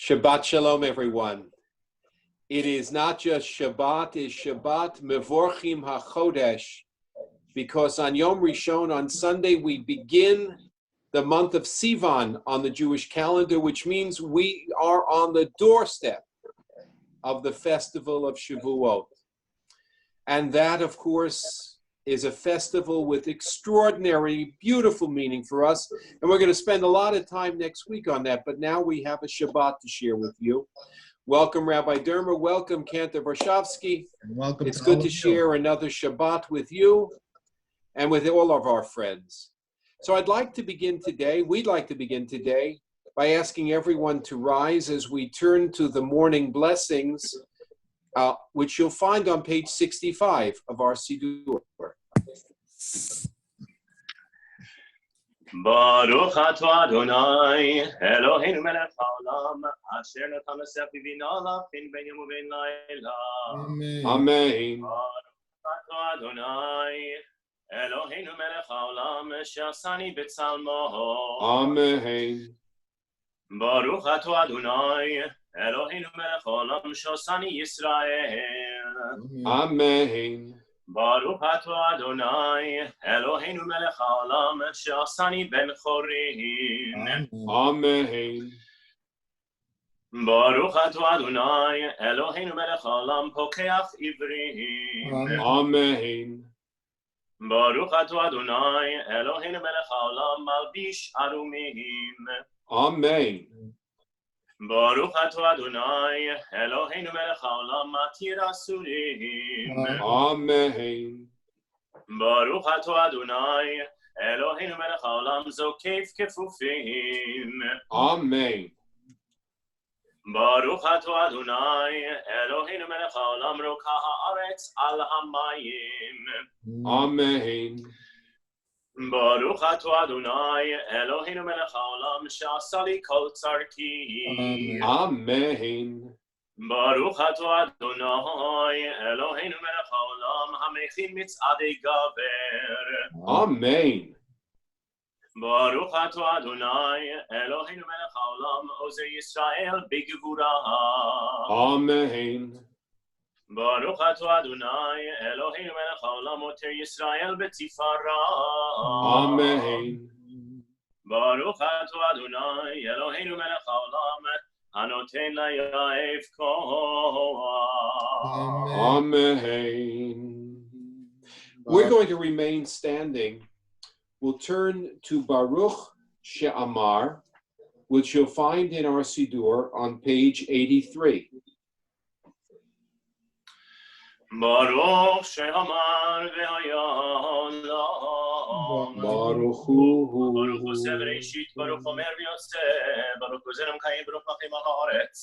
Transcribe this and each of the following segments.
Shabbat Shalom, everyone. It is not just Shabbat, it's Shabbat Mevorchim HaChodesh, because on Yom Rishon, on Sunday, we begin the month of Sivan on the Jewish calendar, which means we are on the doorstep of the festival of Shavuot. And that, of course, is a festival with extraordinary, beautiful meaning for us. And we're going to spend a lot of time next week on that. But now we have a Shabbat to share with you. Welcome, Rabbi Dermer. Welcome, Cantor Varshavsky. Welcome. It's good to share another Shabbat with you and with all of our friends. So we'd like to begin today by asking everyone to rise as we turn to the morning blessings, which you'll find on page 65 of our Siddur. Baruch atah Adonai, Eloheinu melech haolam, asher natan l'sefer bina lafin ben yom uben layla. Amen. Baruch atah Adonai, Eloheinu melech haolam, she'asani b'tzalmo. Amen. Baruch atah Adonai, Eloheinu melech haolam, she'asani Yisrael. Amen. Baruch atah Adonai, Eloheinu melech haolam, she'asani ben chorim. Amen. Baruch atah Adonai, Eloheinu melech haolam, pokeach ivrim. Amen. Baruch atah Adonai, Eloheinu melech haolam, malbish arumim. Amen. Baruch atah Adonai, Eloheinu melech haolam, matir asurim. Amen. Baruch atah Adonai, Eloheinu melech haolam, zokef kefufim. Amen. Baruch atah Adonai, Eloheinu melech haolam, rokah haaretz al hamayim. Amen. Baruch atah Adonai, Eloheinu melech haolam, she'asa li kol tzarki. Amen. Baruch atah Adonai, Eloheinu melech haolam, hamechin mitzadei gaver. Amen. Baruch atah Adonai, Eloheinu melech haolam, ozei Yisrael b'gevurah. Amen. Baruch atah Adonai, Eloheinu melech haolam, oter Yisrael b'tifarah. Amen. Baruch atah Adonai, Eloheinu melech haolam, hanoten layav koach. Amen. We're going to remain standing. We'll turn to Baruch She'amar, which you'll find in our Siddur on page 83. Baruch she'amar ve'haya olam. Baruch Hu. Baruch Hu Severeshit, Baruch Omer v'Yosef, Baruch Hu Zerem Chaim, Baruch Machim ha'aretz,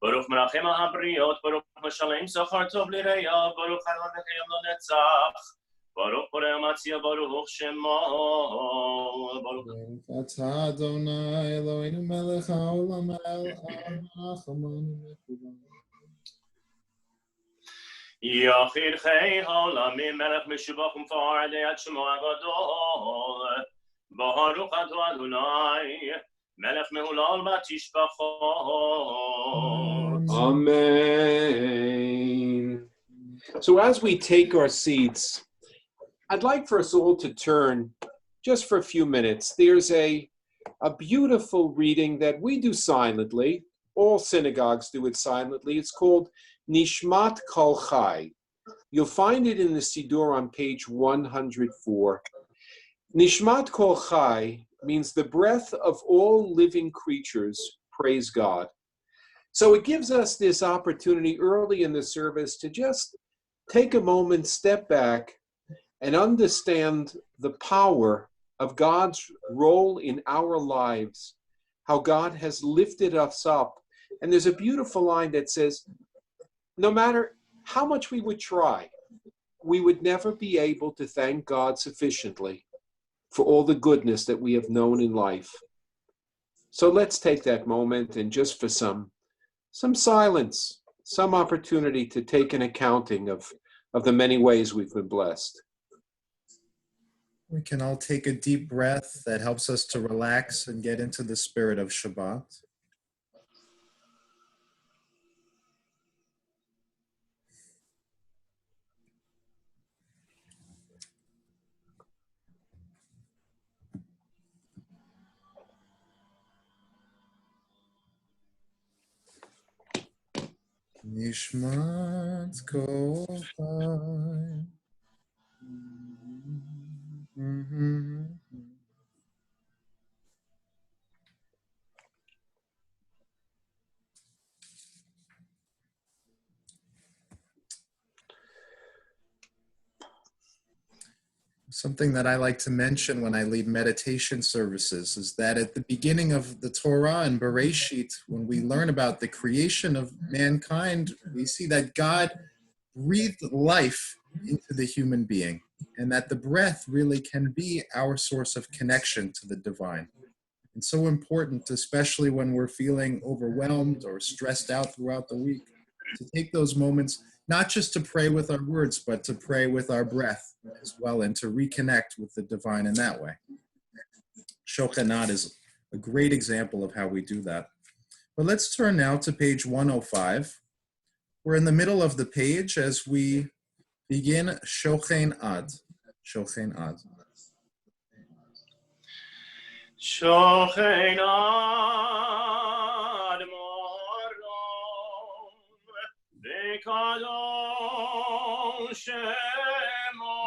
Baruch Merachem ha'briot, Baruch Meshalem Sachar Tov l'Reya, Baruch Hadon v'Kayam Lo Netzach, Baruch Borei Amatzia, Baruch Shemo, Baruch atah Adonai, Eloheinu melech haolam, el ha'achamanu mekulam. Yachid Chei Ha'olamim, Melech Meshubach Umfar Adei Ad Shemo HaGadol, Baruch atah Adonai, Melech Mehulal Batishbachot. Amen. So as we take our seats, I'd like for us all to turn just for a few minutes. There's a beautiful reading that we do silently. All synagogues do it silently. It's called Nishmat Kol Chai. You'll find it in the Siddur on page 104. Nishmat Kol Chai means the breath of all living creatures praise God. So it gives us this opportunity early in the service to just take a moment, step back, and understand the power of God's role in our lives, how God has lifted us up. And there's a beautiful line that says, no matter how much we would try, we would never be able to thank God sufficiently for all the goodness that we have known in life. So let's take that moment and just for some silence, some opportunity to take an accounting of the many ways we've been blessed. We can all take a deep breath that helps us to relax and get into the spirit of Shabbat. Nishmat kol chai. Something that I like to mention when I lead meditation services is that at the beginning of the Torah and Bereshit, when we learn about the creation of mankind, we see that God breathed life into the human being, and that the breath really can be our source of connection to the divine. And so important, especially when we're feeling overwhelmed or stressed out throughout the week, to take those moments, not just to pray with our words, but to pray with our breath as well, and to reconnect with the divine in that way. Shochanat is a great example of how we do that. But let's turn now to page 105. We're in the middle of the page as we begin Shochen Ad. Shochen Ad. Shochen ad morom v'kadosh shemo.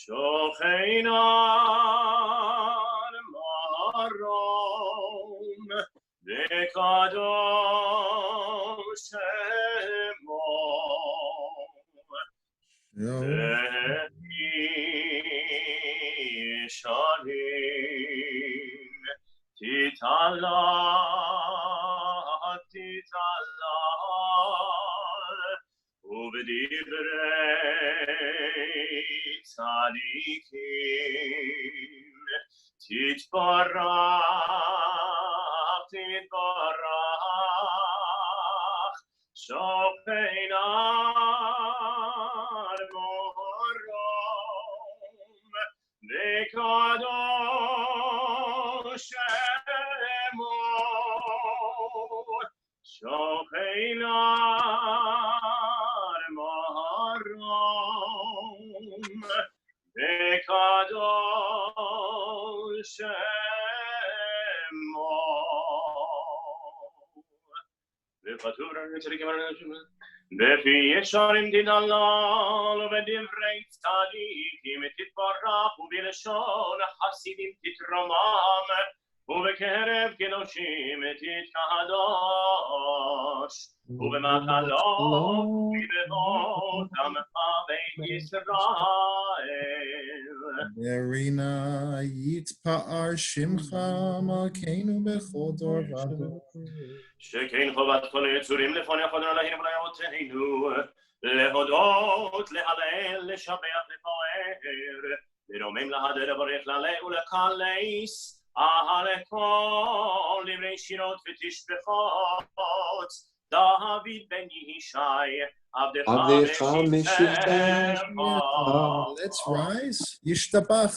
Shochen ad morom v'kadosh shemo. Shalim titala uvedivrei tzadikim titbarach shofeinar morom v'kadosh shemo. Shofeinar morom v'kadosh shemo. V'chatur tzadikim בפי ישרים תדלל ובדברי צדיקים תתברך ובלשון חסידים תתרומם ובקרב קדושים תתקדש ובמקלות ובבאות עמך בית ישראל. Verina yitpa'ar shimcha malkeinu bechol dor v'dor. שכן חובת כל היצורים לפניך אדוני אלוהינו ולאבותינו להודות, להלל, לשבח, לפאר, לרומם, להדר, לברך, להלל ולקלס על כל דברי שירות ותשבחות דוד בן ישי עבדך משפחה. Let's rise. Yishtabach.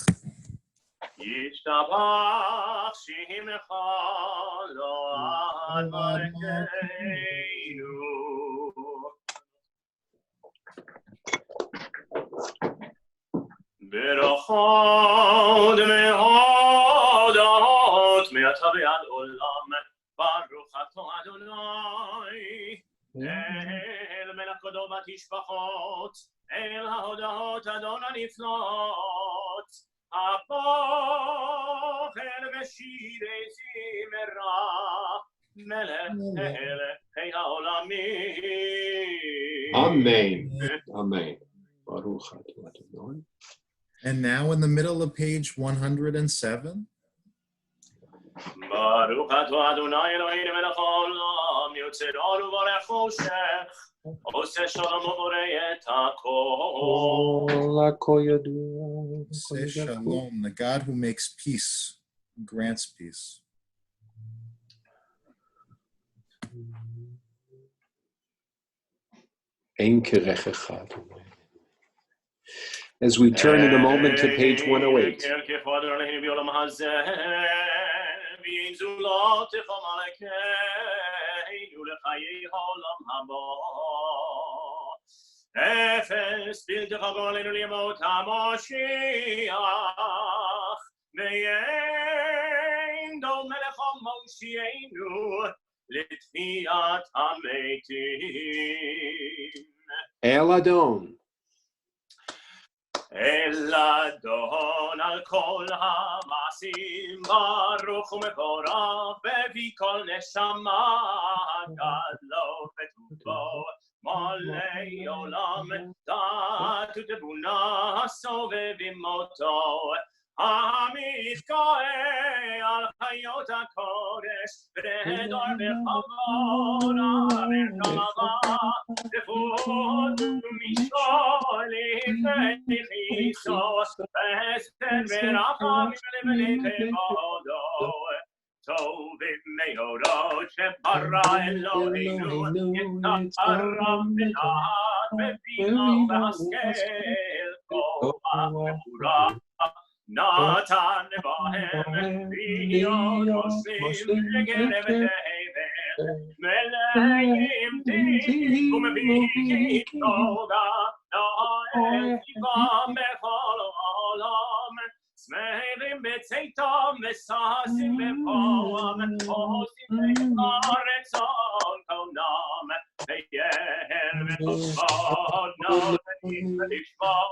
ישתבח שמך לעד מלכנו. ברכות מהודות מעתה ועד עולם ברוך אתה אדוני אל מלכותו בתשבחות אל ההודות אדון הנפלאות הפוחל ושירי זמרה מלך מלכי העולמים. Amen. Amen. Baruch atah Adonai. And now in the middle of page 107. ברוך אתה אדוני אלוהינו מלך העולם יוצר אור ובורא חושך עושה שלום ובורא את הכל. Say shalom, the God who makes peace, grants peace. Ein kerechecha Adonai. As we turn in a moment to page 108. אפס בלתך גולנו לימות המשיח ואין דום מלך המושיענו לתחיית המתים. El Adon. אל אדון על כל המעשים, ברוך ומבורך בפי כל נשמה, גדלו וטובו, מלא עולם, דעת ותבונה, סובבים אותו, המתגאה על חיות הקודש, ונהדר בכבוד, המרכבה, רפואות ומשול לפני חיסו, חסד ורחמים לבני כבודו, טובים מאורות שברא אלוהינו, יתקרב בדעת בבינה ובהשכל, כוח וגבורה. נתן בהם להיות מושלים לגרב תבל, מלאים תיק ומביאים תודה, נועל טיבם בכל העולם, שמחים בצאתם וששים בפועם, עושים את רצון קונם, ויהר וכבוד נותנים לשמור.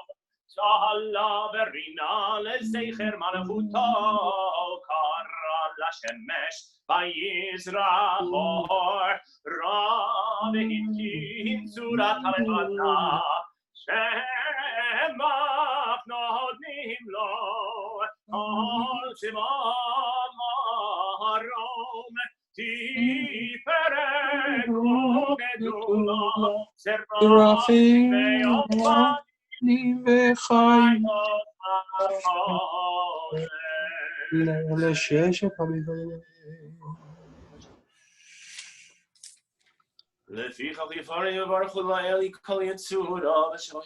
צהלה ורינה לזכר מלכותו, קרא לשמש ויזרח אור, רע והתקין צורת הלבנה, שמח נותנים לו, כל צבא מרום, תפארת וגדולה, שרפים ויופת וחיים לששת המדברים. לפיכך יפאר יברכו לאל כל יצורה ושלום.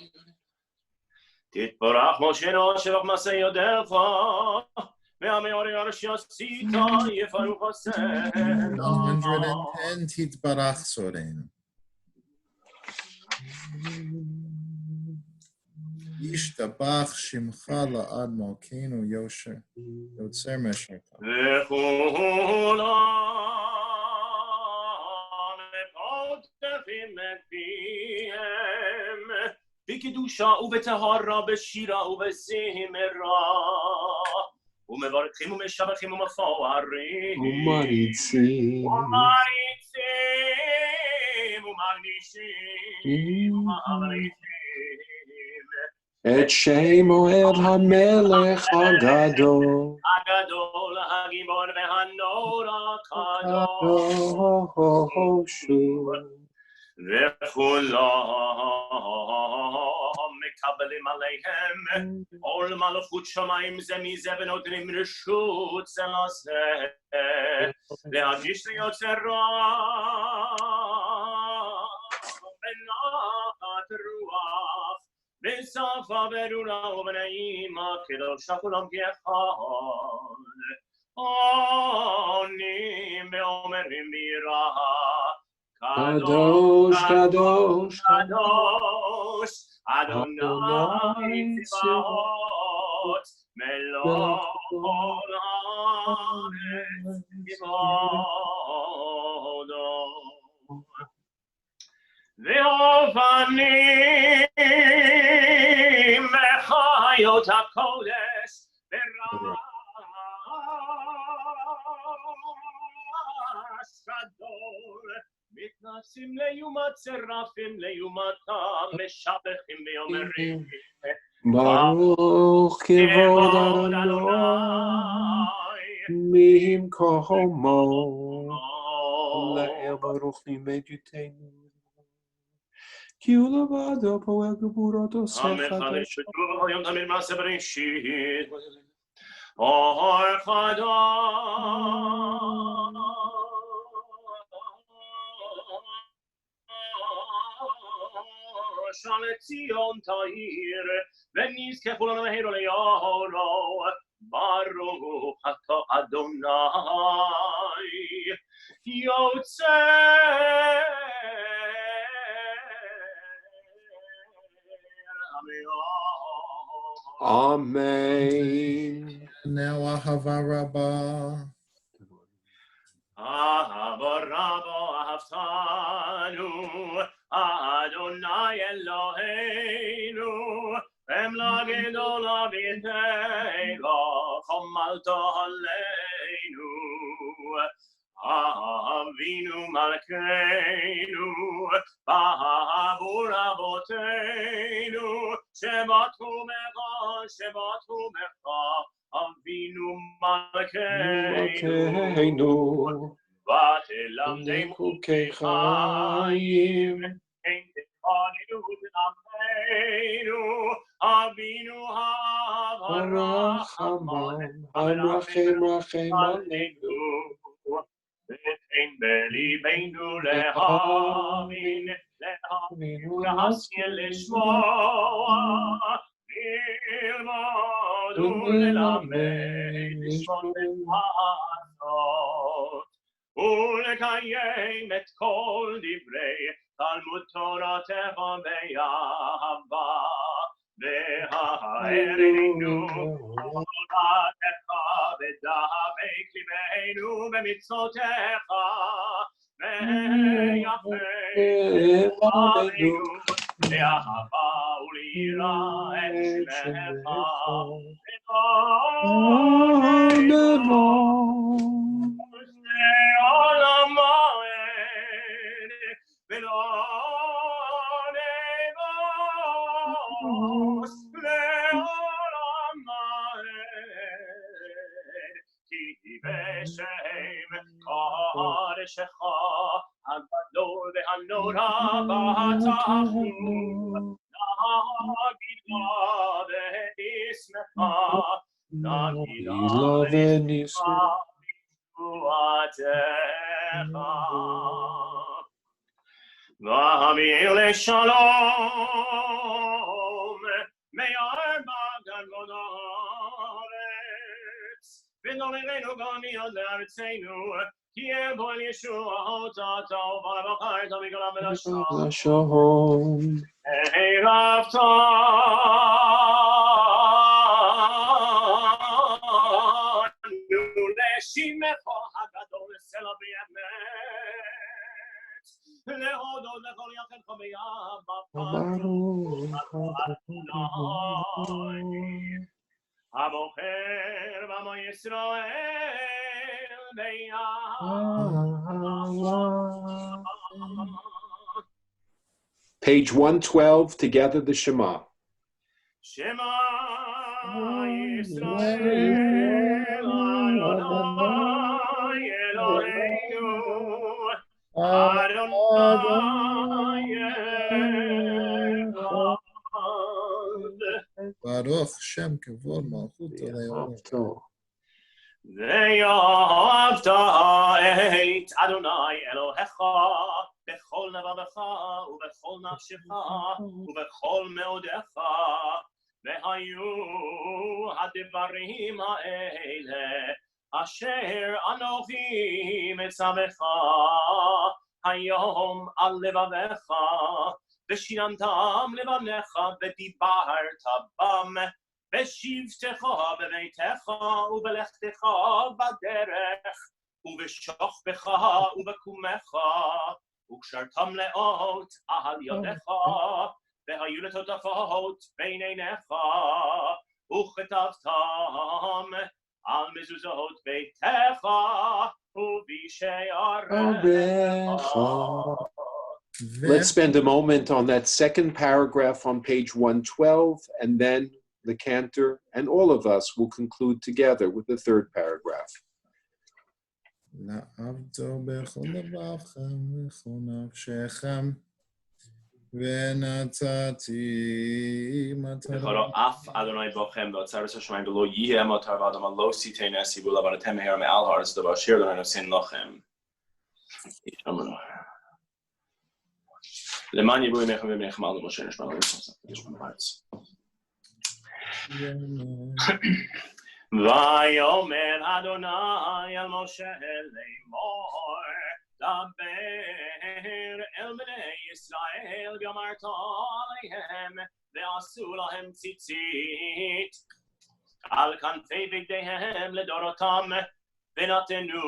תתברך משה שבח מעשה ידיך, והמאורי הרש עשית יפארו חסד. 110 תתברך סורנו. ישתבח שמך לעד מלכנו יושר, יוצר משרתיו. וכולם מפותחים את פיהם, בקדושה ובטהרה, בשירה ובזמרה, ומברכים ומשבחים ומפוארים, ומריצים ומקדישים ומעריצים את שמו אל המלך הגדול, הגדול, הגיבור והנורא הקדוש, וכולם מקבלים עליהם עול מלכות שמיים זה מזה, ונותנים רשות זה לזה להגיש ליוצר בנחת רוח, בשפה ברורה ובנעימה, קדוש כולם כאחד, עונים ואומרים ביראה, קדוש, קדוש, קדוש, אדוני צבאות, מלוא כל הארץ כבודו. ואופנים וחיות הקודש ברעש גדול, מתנשאים ליומת צרפים ליומתם, משבחים ואומרים ברוך כבוד אדוני ממקומו, לאל ברוך ממג'ותנו, כי הוא לבדו פועל גבורות עושה חדש. היום תמיד מעשה בראשית, אור חדש על ציון תאיר, ונזכה כולנו מהירו ליורו, ברוך אתה אדוני יוצר Amen. Now Ahava Rabbah. Ahava Rabbah. Chanu Adonai Eloheinu Emla Gedola B'Teila Chomalto Aleinu Avinu Malkeinu Ba'avur Avoteinu Shabbat Hu Mecha Avinu Malkeinu Vatelamdem Chukei Chaim Ein Techanu V'Nameinu Avinu Ha'Arachaman Hamrachem Rachem Aleinu Ein belibeinu lehavin להשכיל לשמוע, ללמוד וללמד, לשמות ולעשות, ולקיים את כל דברי תלמוד תורתך באהבה, והערנו תורתך בדברי ליבנו במצוותיך, ויפה לבנו לאהבה וליראה את שמך, לעולם מועד ולא נבוס, לעולם מועד כי בשם קודשך הגדול והנורא בטחנו נגילה ונשמחה נגילה ונשמחה בישועתך והביאו לשלום מארבע גלגלות הארץ ונולדנו גם מיד לארצנו כי יבוא ישועות אתה ובחרת מגלה ולשלום ערב תנו לשמך הגדול סלע באמת להודות לכל יחיד ביד הבוחר בעמו ישראל Page 112, together the Shema. Shema Yisrael Adonai Eloheinu Adonai Echad Baruch Shem Kavod Malchut Le'olam. ואהבת את אדוני אלוהיך בכל לבבך ובכל נפשך ובכל מאודך והיו הדברים האלה אשר אנוכי מצווך היום על לבבך ושיננתם לבניך ודיברת בם בשבתך בביתך ובלכתך בדרך ובשוכבך ובקומך וקשרתם לאות על ידך והיו לטוטפות בין עיניך וכתבתם על מזוזות ביתך ובשעריך. Let's spend a moment on that second paragraph on page 112, and then the cantor and all of us will conclude together with the third paragraph. לעבדו בכל לבבכם וכל נפשכם ונתתי וכלו אף אדוני בוכם באוצרת השמיים ולא יהיה מותר ואדם לא סיתי נשי ולבנתם מהר מעל הארץ דבר אשר לא נעשין לכם. למען יבואו ימיכם וימיכם על למשה נשמע לנו בארץ. ויאמר אדוני אל משה לאמור דבר אל בני ישראל ואמרת עליהם ועשו להם ציצית על כנפי בגדיהם לדורותם ונתנו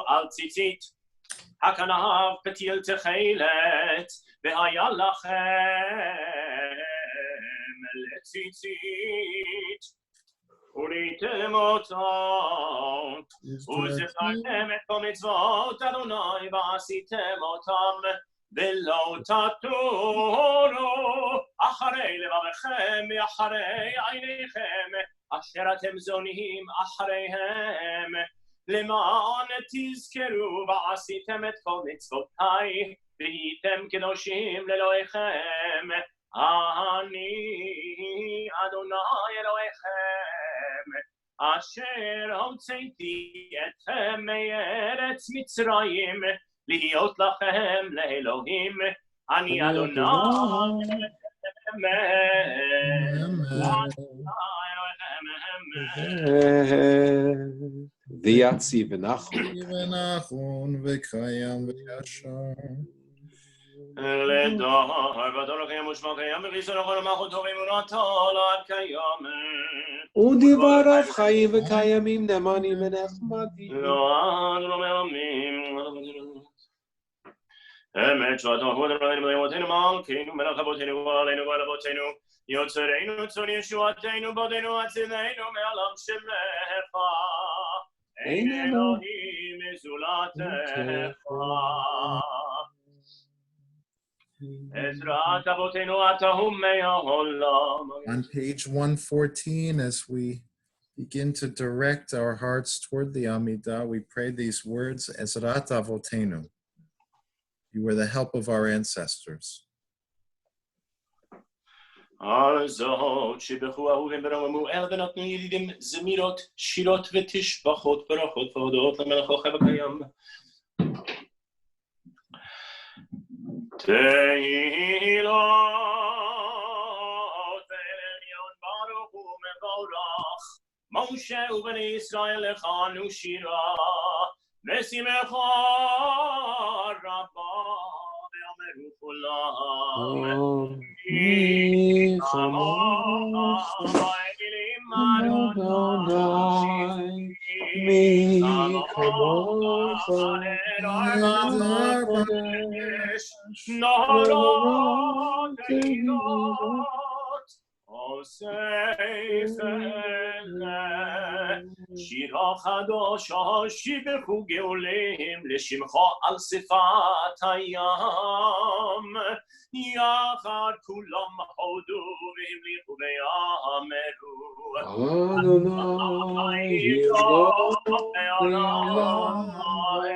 על ציצית הכנף פתיל תכלת, והיה לכם לציצית, וראיתם אותם, וזכרתם את כל מצוות אדוני ועשיתם אותם, ולא תטורו אחרי לבבכם ואחרי עיניכם, אשר אתם זונים אחריהם, למען תזכרו ועשיתם את כל מצוותיי, והייתם קדושים לאלוהיכם, אני אדוני אלוהיכם, אשר הוצאתי אתכם מארץ מצרים, להיות לכם לאלוהים, אני אדוני ויציב ונחון. ונכון וקיים וישר. לדור ודור קיים ושמע קיים וחיסון לכל המלכות טובים ונטול עד קיימת. ודבריו חיים וקיימים נאמנים ונחמדים. לא אנו לא מרמים. אמת שעת כבוד רבנו ואמותינו מלכנו מלך אבותינו ועלינו ועל אבותינו יוצרנו צור ישועתנו בודנו הצילנו מעולם שמך. אין אלוהים מזולתך. עזרת אבותינו אתה הוא מהעולם. On page 114, as we begin to direct our hearts toward the Amidah, we pray these words, Ezrat Avotenu. You were the help of our ancestors. על זאת שבחו אהובים ברוממו אל ונתנו ידידים זמירות, שירות ותשבחות ברכות והודות למלך החי וקיים. תהילות ועליון ברוך ומבורך, משה ובני ישראל לכנו שירה, ושמחה רבה ואמרו כולם. מי כמוך האלים אדוני, מי כמוך אלוהי הקודש, נהרות תהילות, עושה פלא, שירה חדשה שיבחו גאולים, לשמך על שפת הים, יחד כולם הודו והמליכו ואמרו, אדוני יברך לעד,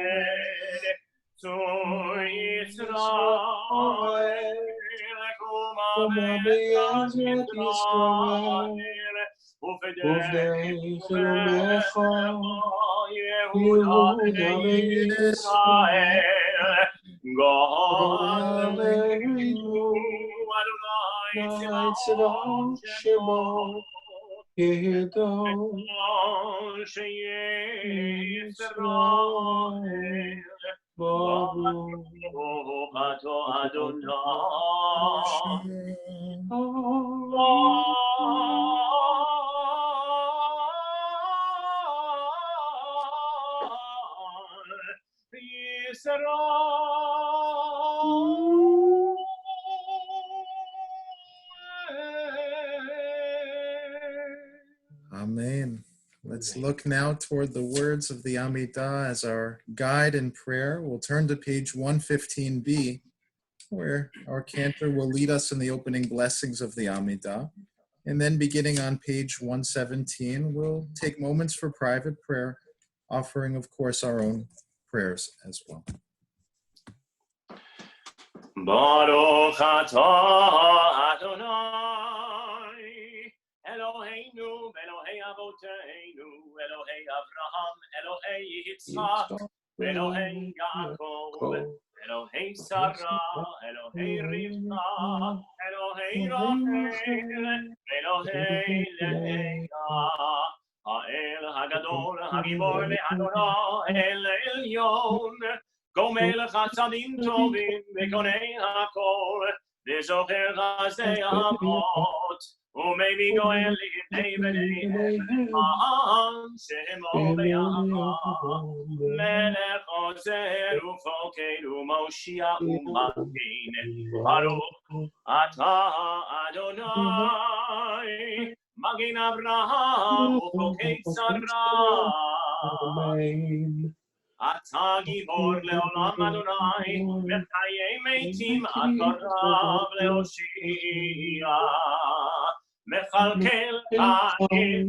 צור ישראל, קומה בעזרת ישראל, ובדרך חלומך יהודה וישראל, גאלנו אדוני צבאות שמו, ידעו שישראל ברוך אתה אדוני. Amen. Let's look now toward the words of the Amidah as our guide in prayer. We'll turn to page 115b, where our cantor will lead us in the opening blessings of the Amidah. And then beginning on page 117, we'll take moments for private prayer, offering, of course, our own prayers as well. Baruch atah Adonai, Eloheinu, Elohei Avoteinu, Elohei Avraham, Elohei Yitzchak, Elohei Yaakov, Elohei Sarah, Elohei Rivka, Elohei Rachel, Elohei Leah, Ha'el Hagadol, Hagibor Le'Adonai, El Elyon, גומל חסדים טובים וקונה הכל, וזוכר חסדי אבות, ומביא גואל Shemo Be'Yavam Melech Ozer Ufokeinu Moshia Umakin Baruch Atah Adonai Magin Avraham Ufokei Tzara Atah Gibor Leolam Adonai Mechayei Meitim Akorav Leoshia Mechalkel Ha'im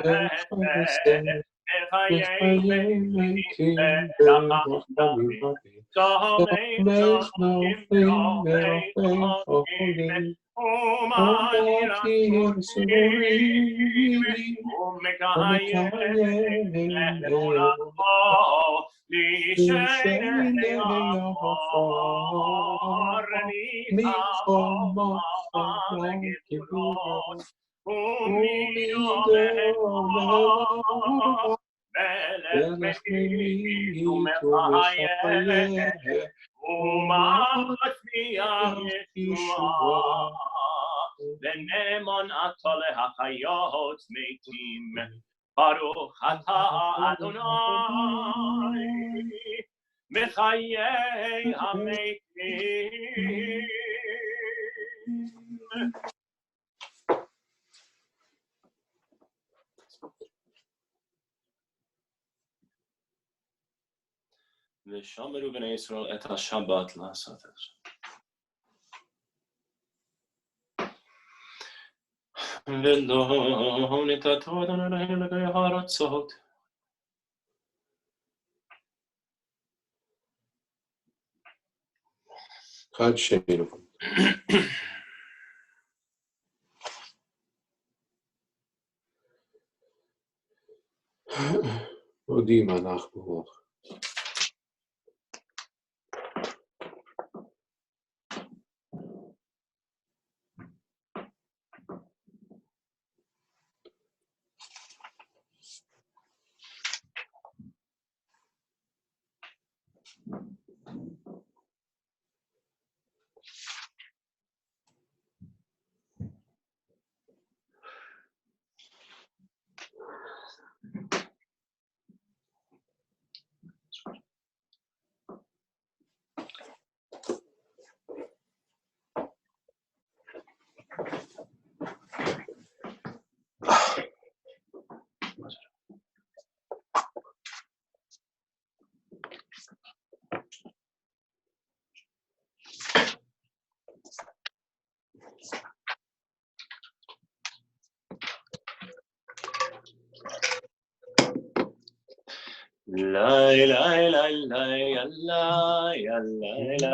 V'Chesed Mechayei Meitim V'Rachamim Zohei Zohim Zohei Zohim U'Machir Asurim U'Mekayem Le'olamo L'Shein Yahor Michomah Le'Gevurot U'Midorah Melech Me'id U'Mechayeh U'Matzliach Yeshua V'Ne'eman Atah Le'Hachayot Meitim Baruch Atah Adonai Mechayei HaMeitim. ושמרו בני ישראל את השבת לעשות את זה. ולא נתתו אדוני אלוהים לגבי הארצות. חד שנינו. מודים אנחנו. La la la la la la la la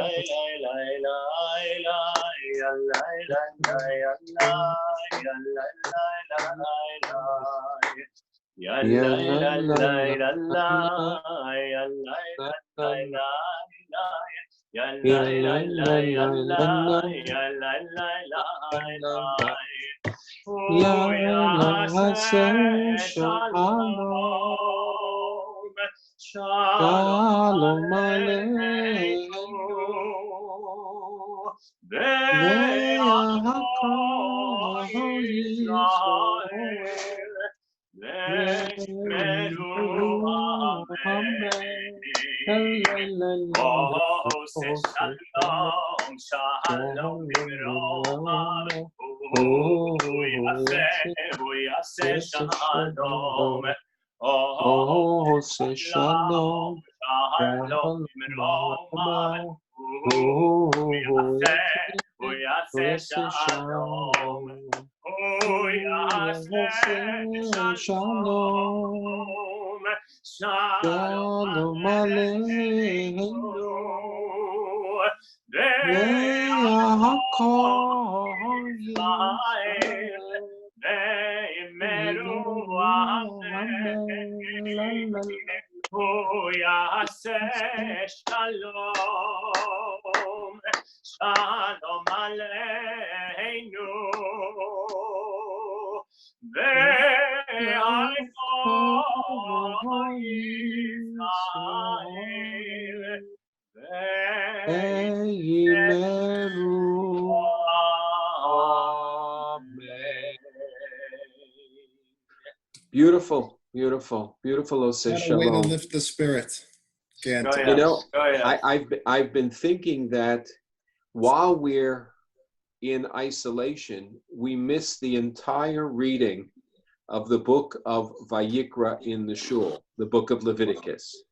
Shalom Aleinu Ve'achol Yisrael Ve'meru Amen Ose Shalom Shalom Nimrod Hu Yaseh Shalom Ose Shalom Shalom Nimrod Hu Yaseh Shalom Hu Yaseh Shalom Shalom Aleinu Ve'achol Yisrael Ve'meru Amen Hu Yaseh Shalom Shalom Aleinu Ve'achol Yisrael Ve'meru Amen. Beautiful, beautiful, beautiful Oseh What a way to Shalom. lift the spirit. Again, Oh, to- yeah. You know, Oh, yeah. I've been thinking that while we're in isolation, we miss the entire reading of the book of Vayikra in the Shul, the book of Leviticus.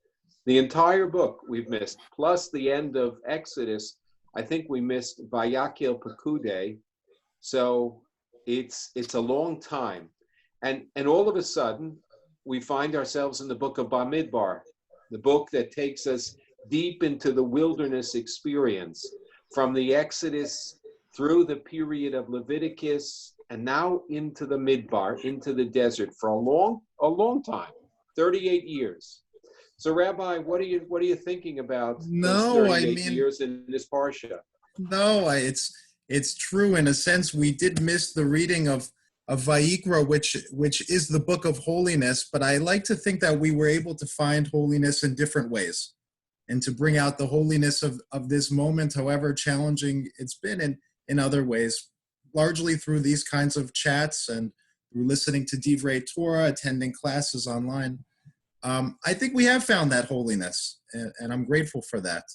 The entire book we've missed, plus the end of Exodus. I think we missed Vayakil Pekude. So it's a long time. And all of a sudden, we find ourselves in the book of Bamidbar, the book that takes us deep into the wilderness experience, from the Exodus through the period of Leviticus, and now into the Midbar, into the desert for a long time, 38 years. So, Rabbi, what are you thinking about those No, I 38 mean, years in this parsha? no, it's true. In a sense, we did miss the reading of Vayikra, which is the book of holiness. But I like to think that we were able to find holiness in different ways, and to bring out the holiness of this moment, however challenging it's been, in other ways, largely through these kinds of chats and through listening to Divrei Torah, attending classes online. I think we have found that holiness, and I'm grateful for that.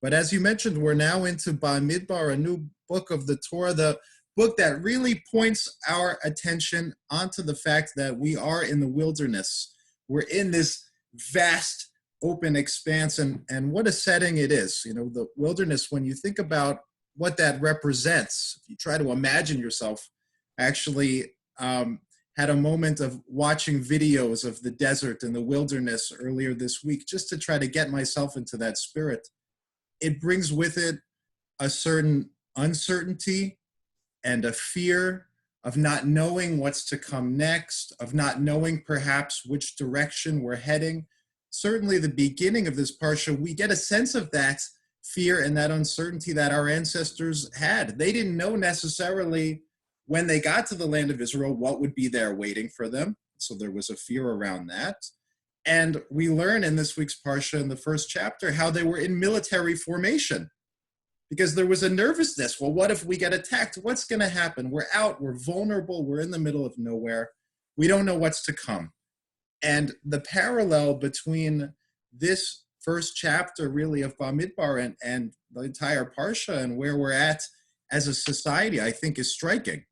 But as you mentioned, we're now into Bamidbar, a new book of the Torah, the book that really points our attention onto the fact that we are in the wilderness. We're in this vast open expanse, and what a setting it is. You know, the wilderness, when you think about what that represents, if you try to imagine yourself actually had a moment of watching videos of the desert and the wilderness earlier this week, just to try to get myself into that spirit. It brings with it a certain uncertainty and a fear of not knowing what's to come next, of not knowing perhaps which direction we're heading. Certainly the beginning of this parsha, we get a sense of that fear and that uncertainty that our ancestors had. They didn't know necessarily when they got to the land of Israel what would be there waiting for them. So there was a fear around that. And we learn in this week's parsha, in the first chapter, how they were in military formation, because there was a nervousness. Well, what if we get attacked? What's going to happen? We're out, we're vulnerable, we're in the middle of nowhere. We don't know what's to come. And the parallel between this first chapter really of Bamidbar and the entire parsha and where we're at as a society, I think, is striking.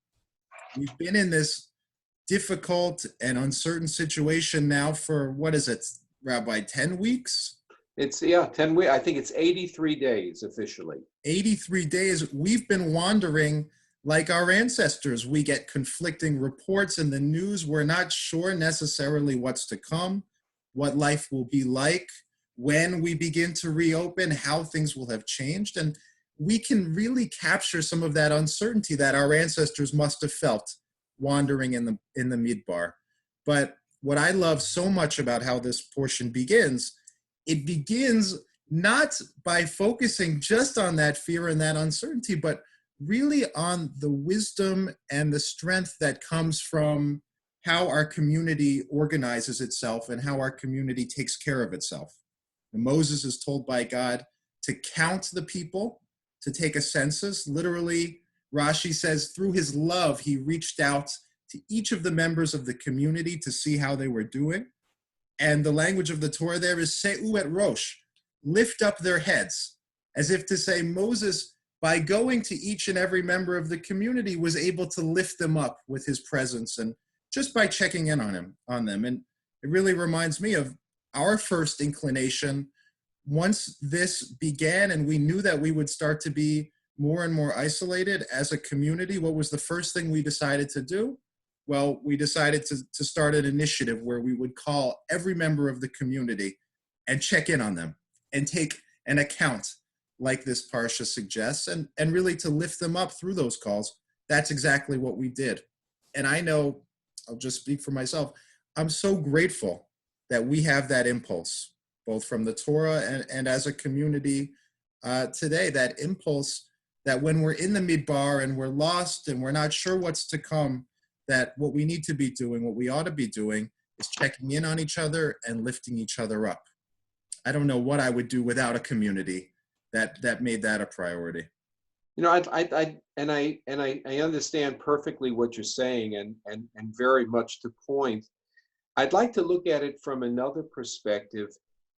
We've been in this difficult and uncertain situation now for, what is it, Rabbi, 10 weeks? It's 10 weeks. I think it's 83 days officially. 83 days. We've been wandering like our ancestors. We get conflicting reports in the news. We're not sure necessarily what's to come, what life will be like, when we begin to reopen, how things will have changed. And we can really capture some of that uncertainty that our ancestors must have felt wandering in the Midbar. But what I love so much about how this portion begins, it begins not by focusing just on that fear and that uncertainty, but really on the wisdom and the strength that comes from how our community organizes itself and how our community takes care of itself. And Moses is told by God to count the people, to take a census. Literally, Rashi says, through his love, he reached out to each of the members of the community to see how they were doing. And the language of the Torah there is Se'u et Rosh, lift up their heads, as if to say Moses, by going to each and every member of the community, was able to lift them up with his presence and just by checking in on them. And it really reminds me of our first inclination. Once this began and we knew that we would start to be more and more isolated as a community, what was the first thing we decided to do? Well, we decided to start an initiative where we would call every member of the community and check in on them and take an account like this parsha suggests, and really to lift them up through those calls. That's exactly what we did. And I know, I'll just speak for myself, I'm so grateful that we have that impulse, both from the Torah and as a community today, that impulse that when we're in the Midbar and we're lost and we're not sure what's to come, that what we need to be doing, what we ought to be doing, is checking in on each other and lifting each other up. I don't know what I would do without a community that made that a priority. You know, I understand perfectly what you're saying, and very much to point. I'd like to look at it from another perspective.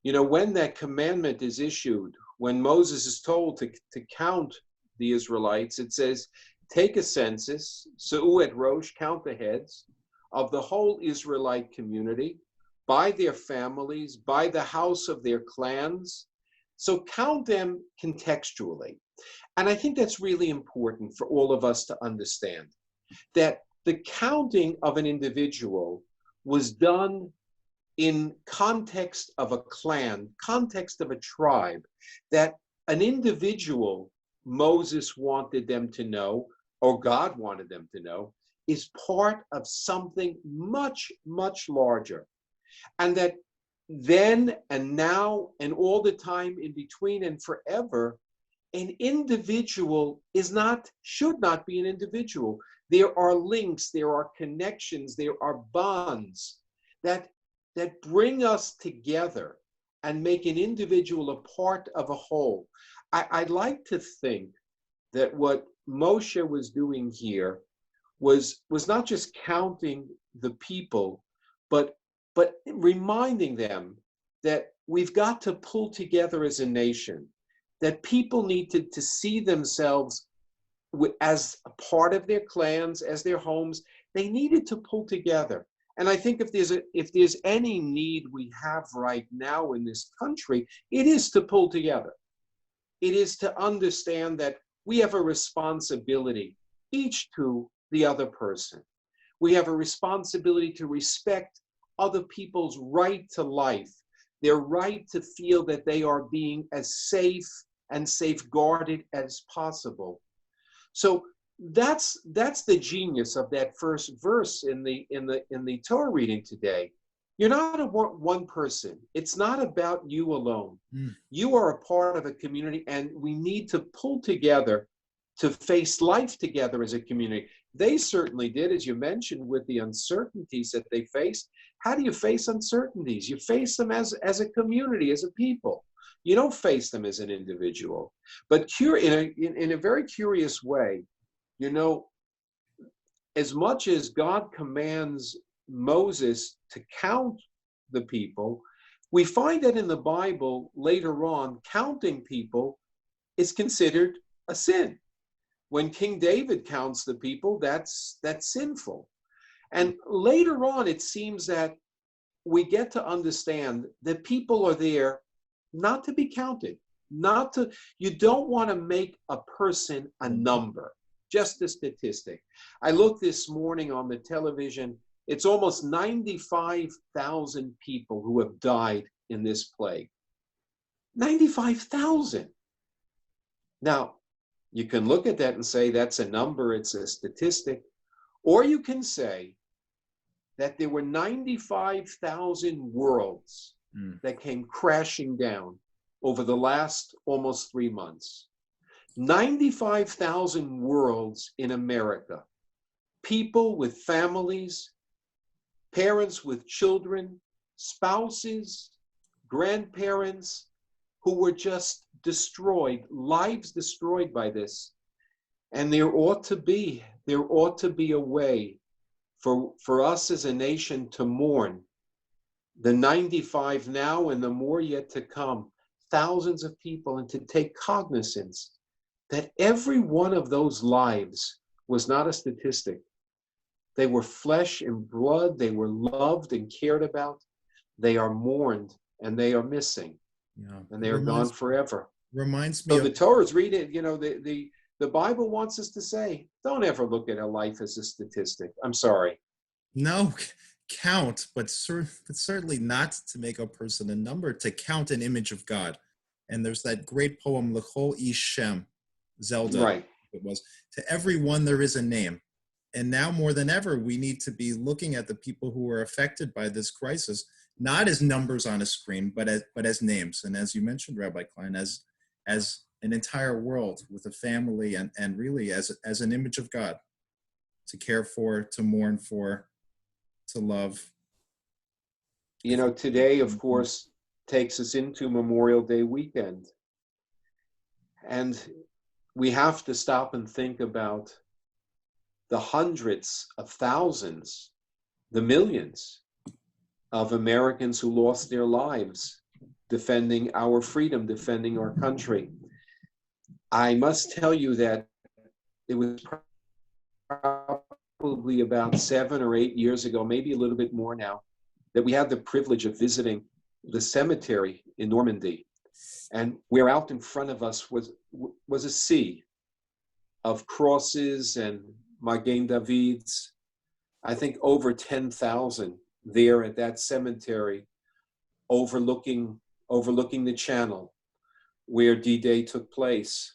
You know, when that commandment is issued, when Moses is told to count the Israelites, it says, take a census, Su'u et Rosh, count the heads of the whole Israelite community, by their families, by the house of their clans. So count them contextually. And I think that's really important for all of us to understand, that the counting of an individual was done in context of a clan, context of a tribe, that an individual Moses wanted them to know, or God wanted them to know, is part of something much, much larger. And that then and now and all the time in between and forever, an individual should not be an individual. There are links, there are connections, there are bonds that bring us together and make an individual a part of a whole. I'd like to think that what Moshe was doing here was not just counting the people, but reminding them that we've got to pull together as a nation, that people need to see themselves as a part of their clans, as their homes. They needed to pull together. And I think if there's any need we have right now in this country, it is to pull together. It is to understand that we have a responsibility, each to the other person. We have a responsibility to respect other people's right to life, their right to feel that they are being as safe and safeguarded as possible. So that's the genius of that first verse in the Torah reading today. You're not one person. It's not about you alone. You are a part of a community, and we need to pull together to face life together as a community. They certainly did, as you mentioned, with the uncertainties that they faced. How do you face uncertainties? You face them as a community, as a people. You don't face them as an individual. But in a very curious way, you know, as much as God commands Moses to count the people, we find that in the Bible later on, counting people is considered a sin. When King David counts the people, that's sinful. And later on, it seems that we get to understand that people are there not to be counted, you don't want to make a person a number, just a statistic. I looked this morning on the television. It's almost 95,000 people who have died in this plague. 95,000. Now, you can look at that and say that's a number, it's a statistic, or you can say that there were 95,000 worlds that came crashing down over the last almost 3 months. 95,000 worlds in America. People with families, parents with children, spouses, grandparents who were just destroyed, lives destroyed by this. And there ought to be a way for us as a nation to mourn the 95 now and the more yet to come, thousands of people, and to take cognizance that every one of those lives was not a statistic. They were flesh and blood. They were loved and cared about. They are mourned and they are missing. Yeah. And they are gone forever. Reminds me so the Torah's reading, you know, the Bible wants us to say, don't ever look at a life as a statistic. I'm sorry. No, count, but certainly not to make a person a number, to count an image of God. And there's that great poem, L'chol Ish Shem, Zelda, right. It was, to everyone there is a name. And now more than ever, we need to be looking at the people who are affected by this crisis, not as numbers on a screen, but as names. And as you mentioned, Rabbi Klein, as an entire world with a family and really as an image of God, to care for, to mourn for, to love. You know, today, of course, takes us into Memorial Day weekend. And we have to stop and think about the hundreds of thousands, the millions of Americans who lost their lives defending our freedom, defending our country. I must tell you that it was probably about 7 or 8 years ago, maybe a little bit more now, that we had the privilege of visiting the cemetery in Normandy. And where out in front of us was a sea of crosses and Magen Davids. I think over 10,000 there at that cemetery, overlooking the channel where D-Day took place.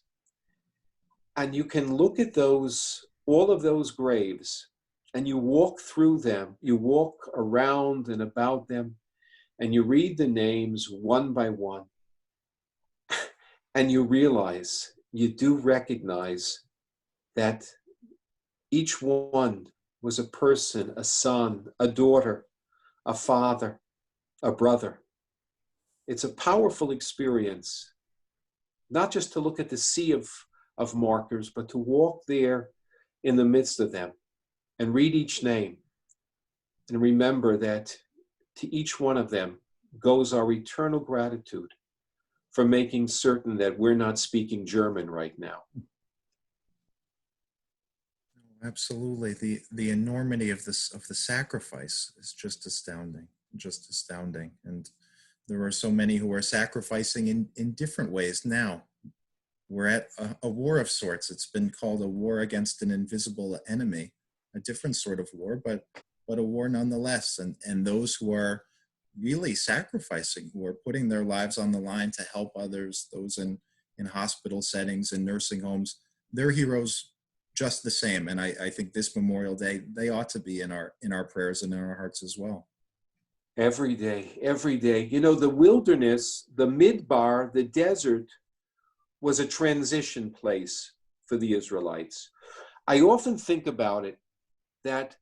And you can look at all of those graves, and you walk through them, you walk around and about them, and you read the names one by one. And you realize, you do recognize that each one was a person, a son, a daughter, a father, a brother. It's a powerful experience, not just to look at the sea of markers, but to walk there in the midst of them and read each name and remember that to each one of them goes our eternal gratitude for making certain that we're not speaking German right now. Absolutely. The enormity of the sacrifice is just astounding, And there are so many who are sacrificing in different ways now. We're at a war of sorts. It's been called a war against an invisible enemy, a different sort of war, but a war nonetheless. And those who are really sacrificing, who are putting their lives on the line to help others, those in hospital settings and nursing homes, they're heroes just the same. And I think this Memorial Day, they ought to be in our prayers and in our hearts as well. Every day. You know, the wilderness, the Midbar, the desert, was a transition place for the Israelites. I often think about it, that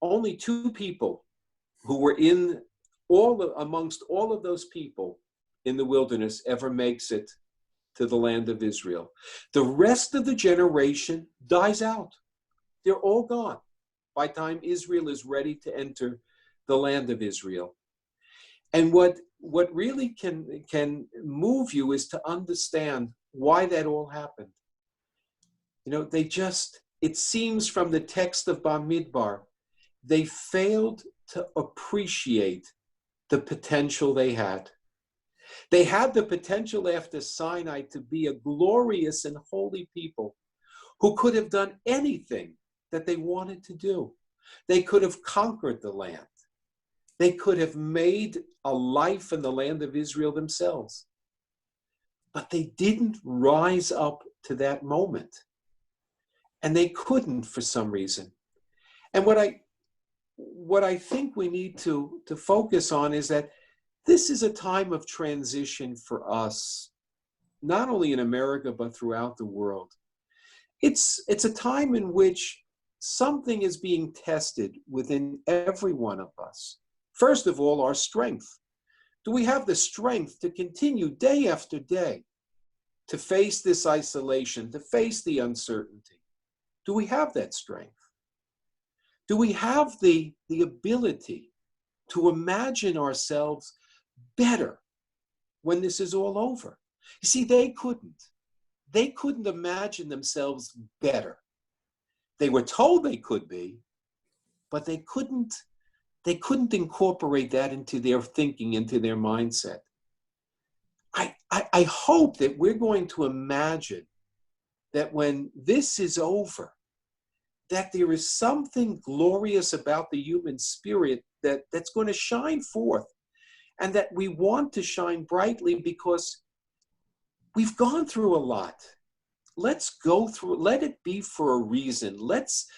only 2 people who were amongst all of those people in the wilderness ever makes it to the land of Israel. The rest of the generation dies out. They're all gone by the time Israel is ready to enter the land of Israel. And what really can move you is to understand why that all happened. You know, it seems from the text of Bamidbar, they failed to appreciate the potential they had. They had the potential after Sinai to be a glorious and holy people who could have done anything that they wanted to do. They could have conquered the land. They could have made a life in the land of Israel themselves. But they didn't rise up to that moment. And they couldn't for some reason. And what I think we need to focus on is that this is a time of transition for us, not only in America, but throughout the world. It's a time in which something is being tested within every one of us. First of all, our strength. Do we have the strength to continue day after day to face this isolation, to face the uncertainty? Do we have that strength? Do we have the ability to imagine ourselves better when this is all over? You see, they couldn't. They couldn't imagine themselves better. They were told they could be, but they couldn't incorporate that into their thinking, into their mindset. I hope that we're going to imagine that when this is over, that there is something glorious about the human spirit that's going to shine forth, and that we want to shine brightly because we've gone through a lot. Let's go through, let it be for a reason. Let's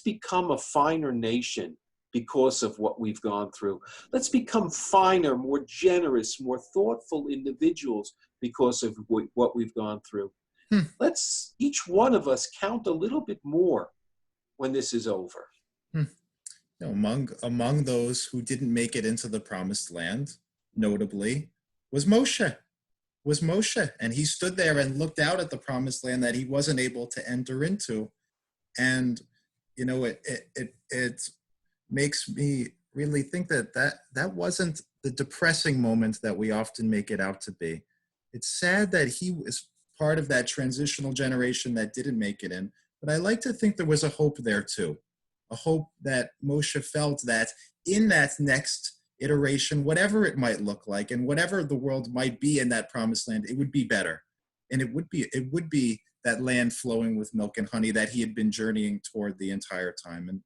become a finer nation because of what we've gone through. Let's become finer, more generous, more thoughtful individuals because of what we've gone through. Let's, each one of us, count a little bit more when this is over. Among those who didn't make it into the promised land, notably, was Moshe. And he stood there and looked out at the promised land that he wasn't able to enter into. And, you know, it makes me really think that wasn't the depressing moment that we often make it out to be. It's sad that he was part of that transitional generation that didn't make it in, but I like to think there was a hope there too. A hope that Moshe felt that in that next iteration, whatever it might look like and whatever the world might be in that promised land, it would be better. And it would be that land flowing with milk and honey that he had been journeying toward the entire time. And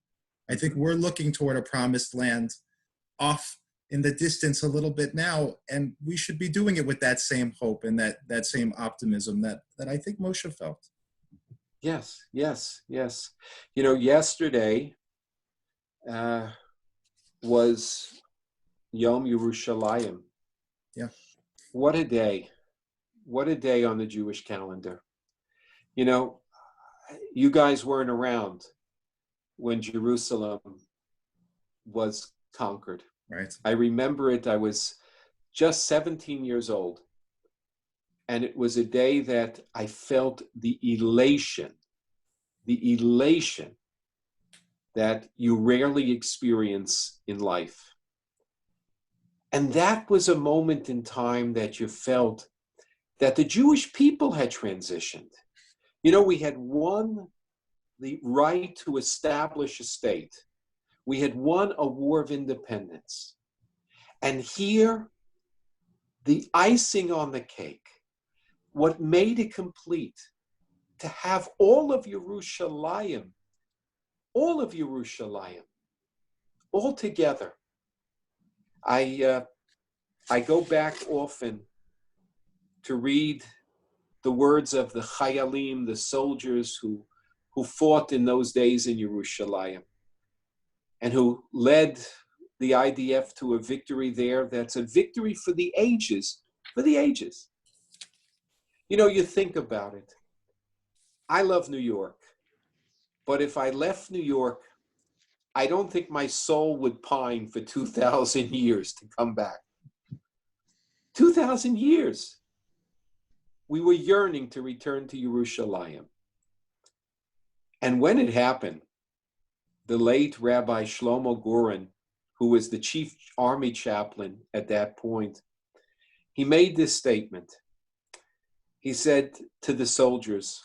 I think we're looking toward a promised land off in the distance a little bit now, and we should be doing it with that same hope and that same optimism that I think Moshe felt. Yes, yes, yes. You know, yesterday was Yom Yerushalayim. Yeah. What a day. What a day on the Jewish calendar. You know, you guys weren't around when Jerusalem was conquered. Right. I remember it. I was just 17 years old. And it was a day that I felt the elation that you rarely experience in life. And that was a moment in time that you felt that the Jewish people had transitioned. You know, we had won the right to establish a state. We had won a war of independence. And here, the icing on the cake, what made it complete, to have all of Yerushalayim, all together. I go back often to read the words of the Chayalim, the soldiers who fought in those days in Yerushalayim and who led the IDF to a victory there that's a victory for the ages, You know, you think about it. I love New York, but if I left New York, I don't think my soul would pine for 2,000 years to come back. 2,000 years. We were yearning to return to Yerushalayim. And when it happened, the late Rabbi Shlomo Goren, who was the chief army chaplain at that point, he made this statement. He said to the soldiers,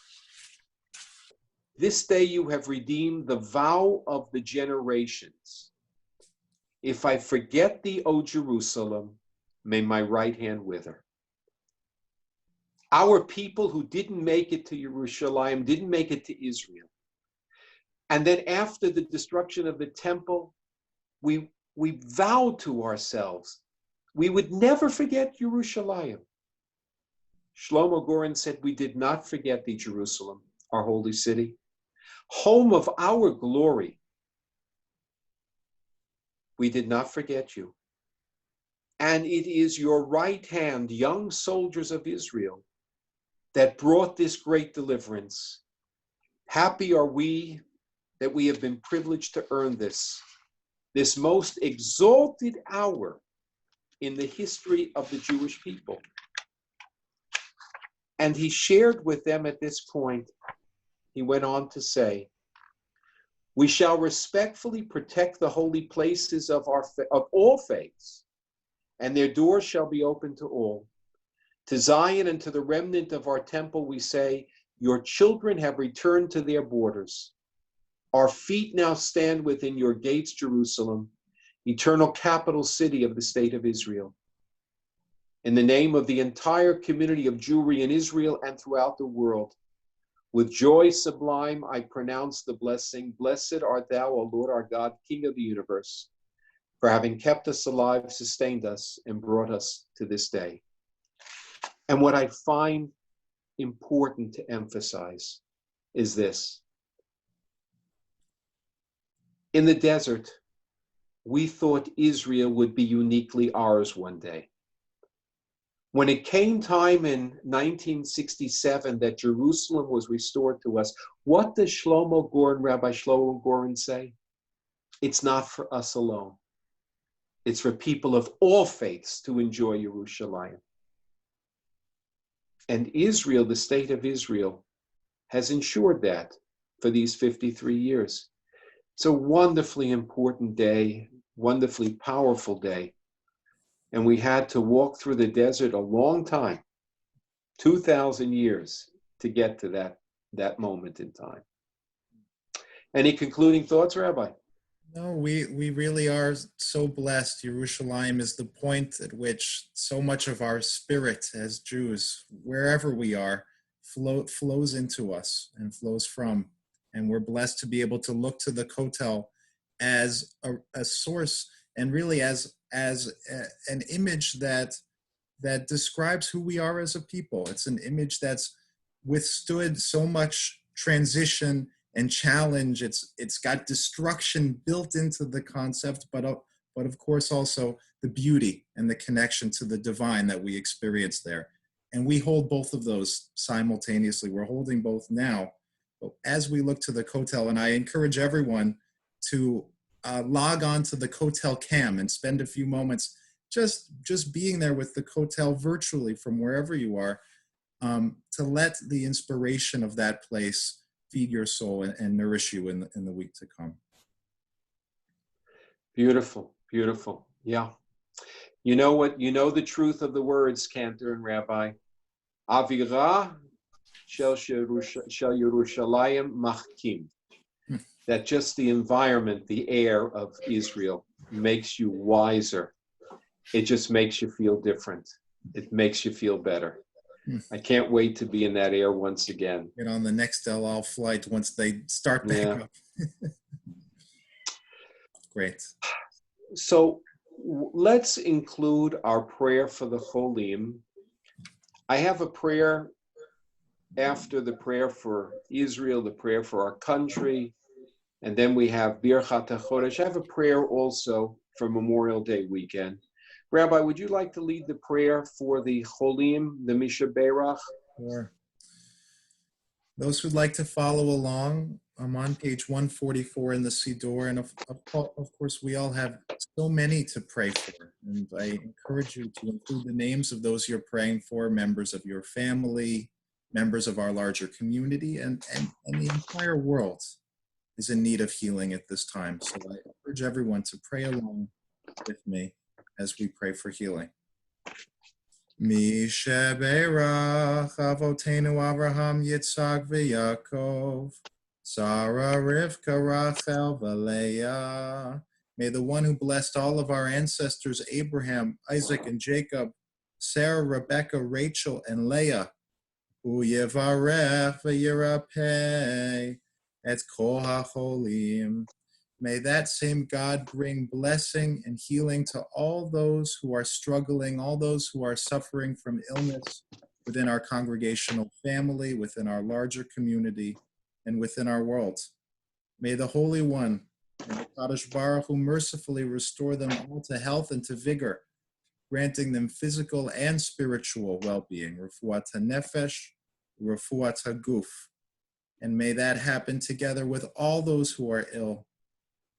"This day you have redeemed the vow of the generations. If I forget thee, O Jerusalem, may my right hand wither." Our people who didn't make it to Jerusalem, didn't make it to Israel. And then after the destruction of the temple, we vowed to ourselves, we would never forget Jerusalem. Shlomo Goren said, "We did not forget thee, Jerusalem, our holy city, home of our glory. We did not forget you. And it is your right hand, young soldiers of Israel, that brought this great deliverance. Happy are we that we have been privileged to earn this most exalted hour in the history of the Jewish people." And he shared with them at this point, he went on to say, "We shall respectfully protect the holy places of all faiths, and their doors shall be open to all. To Zion and to the remnant of our temple we say, your children have returned to their borders. Our feet now stand within your gates, Jerusalem, eternal capital city of the state of Israel. In the name of the entire community of Jewry in Israel and throughout the world, with joy sublime, I pronounce the blessing, blessed art thou, O Lord our God, King of the universe, for having kept us alive, sustained us, and brought us to this day." And what I find important to emphasize is this. In the desert, we thought Israel would be uniquely ours one day. When it came time in 1967 that Jerusalem was restored to us, what does Rabbi Shlomo Goren say? It's not for us alone. It's for people of all faiths to enjoy Yerushalayim. And Israel, the state of Israel, has ensured that for these 53 years. It's a wonderfully important day. wonderfully powerful day. And we had to walk through the desert a long time, 2,000 years, to get to that moment in time. Any concluding thoughts, Rabbi? No, we really are so blessed. Yerushalayim is the point at which so much of our spirit as Jews, wherever we are, flows into us and flows from. And we're blessed to be able to look to the Kotel as a source and really as an image that describes who we are as a people. It's an image that's withstood so much transition and challenge. It's got destruction built into the concept, but of course also the beauty and the connection to the divine that we experience there. And we hold both of those simultaneously. We're holding both now. But as we look to the Kotel, and I encourage everyone to log on to the Kotel Cam and spend a few moments just being there with the Kotel virtually from wherever you are, to let the inspiration of that place feed your soul and nourish you in the week to come. Beautiful, beautiful. Yeah. You know what? You know the truth of the words, Cantor and Rabbi. Avira shel Yerushalayim machkim. That just the environment, the air of Israel makes you wiser. It just makes you feel different. It makes you feel better. I can't wait to be in that air once again. Get on the next El Al flight once they start back up. Great. So let's include our prayer for the Cholim. I have a prayer after the prayer for Israel, the prayer for our country, and then we have Birchat HaChodesh. I have a prayer also for Memorial Day weekend. Rabbi, would you like to lead the prayer for the Cholim, the Misha Berach? Sure. Those who'd like to follow along, I'm on page 144 in the Siddur, and of course we all have so many to pray for, and I encourage you to include the names of those you're praying for, members of your family, members of our larger community, and the entire world is in need of healing at this time. So I encourage everyone to pray along with me as we pray for healing. Misha Berach Avotenu Avraham Yitzhak v'Yaakov Sarah Rivka Rachel v'Leah. May the one who blessed all of our ancestors Abraham, Isaac, and Jacob, Sarah, Rebecca, Rachel, and Leah, Hu Yevarech v'Yirapeh et Kol HaCholim. May that same God bring blessing and healing to all those who are struggling, all those who are suffering from illness within our congregational family, within our larger community, and within our world. May the Holy One, may the Kadosh Baruch Hu mercifully restore them all to health and to vigor, granting them physical and spiritual well-being, refuat hanefesh, refuat haguf. And may that happen together with all those who are ill.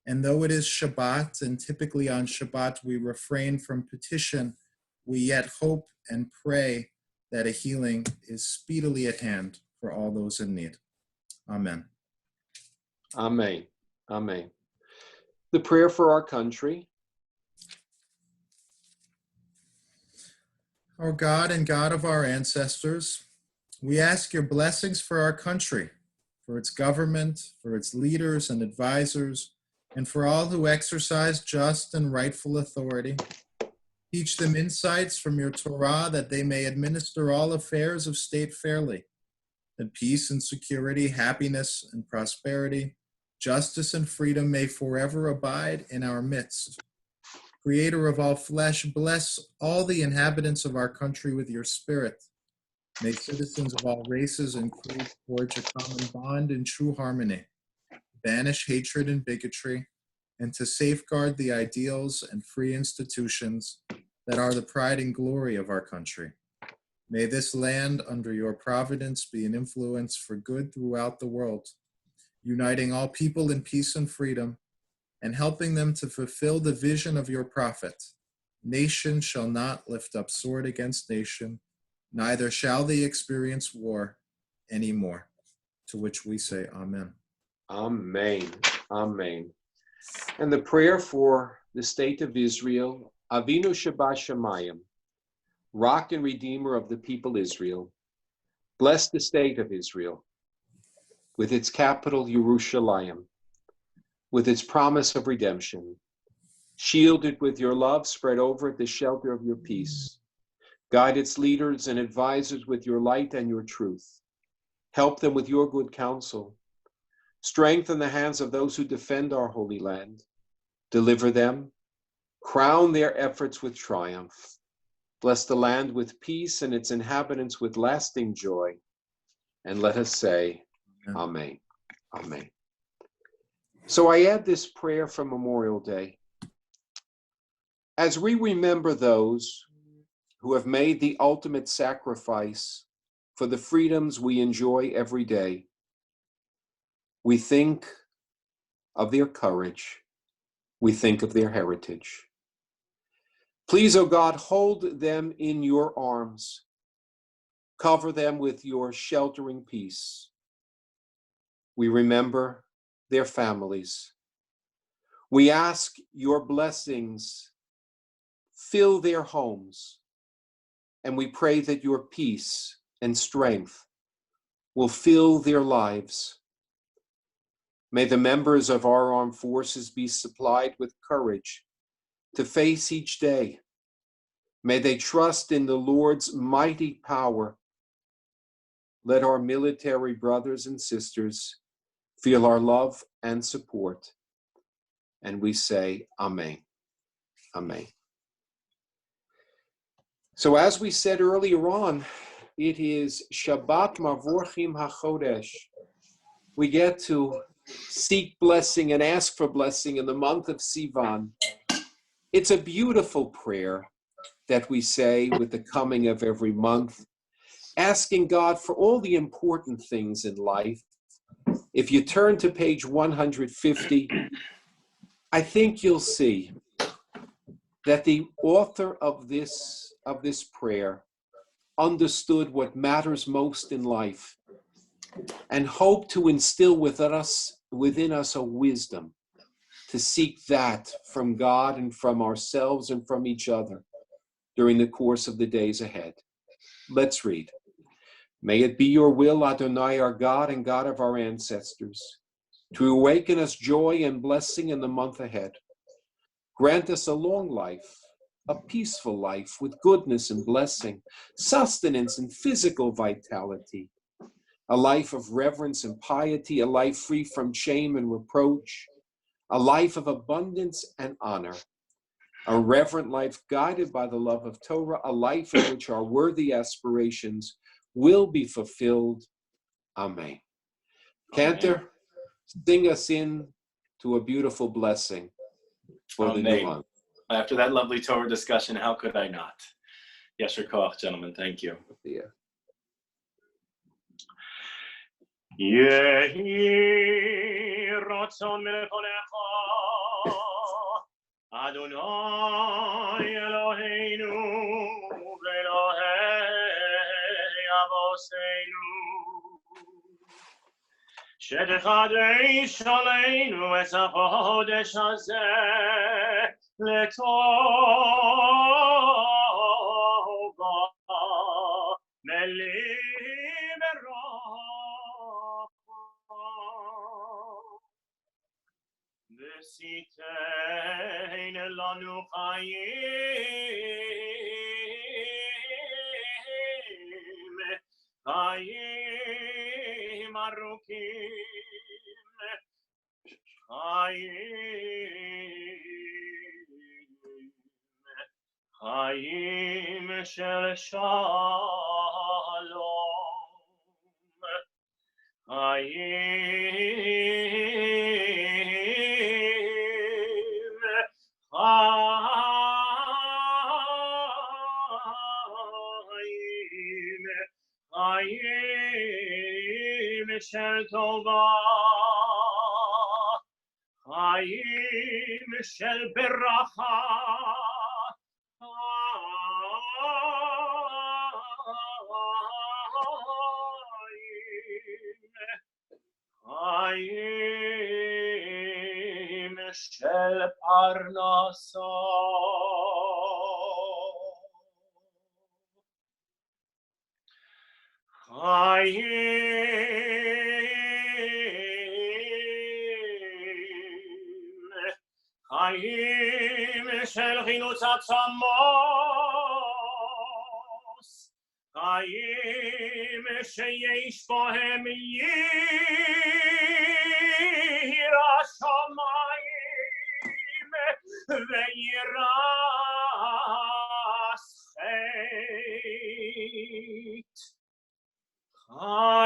And though it is Shabbat, and typically on Shabbat we refrain from petition, we yet hope and pray that a healing is speedily at hand for all those in need. Amen. Amen. Amen. The prayer for our country. Our God and God of our ancestors, we ask your blessings for our country, for its government, for its leaders and advisors, and for all who exercise just and rightful authority. Teach them insights from your Torah that they may administer all affairs of state fairly, that peace and security, happiness and prosperity, justice and freedom may forever abide in our midst. Creator of all flesh, bless all the inhabitants of our country with your spirit. May citizens of all races and creeds forge a common bond in true harmony. Banish hatred and bigotry, and to safeguard the ideals and free institutions that are the pride and glory of our country. May this land under your providence be an influence for good throughout the world, uniting all people in peace and freedom, and helping them to fulfill the vision of your prophet. Nation shall not lift up sword against nation, neither shall they experience war anymore. To which we say, Amen. Amen. Amen. And the prayer for the state of Israel, Avinu Shabbat Rock and Redeemer of the people Israel, bless the state of Israel, with its capital Yerushalayim, with its promise of redemption. Shield it with your love, spread over it the shelter of your peace. Guide its leaders and advisors with your light and your truth. Help them with your good counsel. Strengthen the hands of those who defend our holy land. Deliver them. Crown their efforts with triumph. Bless the land with peace and its inhabitants with lasting joy. And let us say, Amen. Amen. So I add this prayer for Memorial Day. As we remember those who have made the ultimate sacrifice for the freedoms we enjoy every day, we think of their courage. We think of their heritage. Please, O God, hold them in your arms. Cover them with your sheltering peace. We remember their families. We ask your blessings fill their homes, and we pray that your peace and strength will fill their lives. May the members of our armed forces be supplied with courage to face each day. May they trust in the Lord's mighty power. Let our military brothers and sisters feel our love and support. And we say, Amen. Amen. So as we said earlier on, it is Shabbat Mavorchim HaChodesh. We get to seek blessing and ask for blessing in the month of Sivan. It's a beautiful prayer that we say with the coming of every month, asking God for all the important things in life. If you turn to page 150, I think you'll see that the author of this prayer understood what matters most in life and hoped to instill within us a wisdom to seek that from God and from ourselves and from each other during the course of the days ahead. Let's read. May it be your will, Adonai, our God and God of our ancestors, to awaken us joy and blessing in the month ahead. Grant us a long life, a peaceful life with goodness and blessing, sustenance and physical vitality, a life of reverence and piety, a life free from shame and reproach, a life of abundance and honor, a reverent life guided by the love of Torah, a life in which our worthy aspirations will be fulfilled. Amen. Cantor, sing us in to a beautiful blessing for the new month. After that lovely Torah discussion, how could I not? Yes, your koach, gentlemen. Thank you. Yeah. Yehi ratzon melefonecha Adonai Eloheinu v'Elohei Avoseinu שתחדש עלינו את החודש הזה לטובה מלאים ברכה ושייתן לנו חיים ארוכים, חיים של שלום, חיים של טובה, חיים של ברכה, חיים של לפרנסה. חיים של חינוץ עצמוס, חיים שיש בהם יראת שמיים ויראת חטא.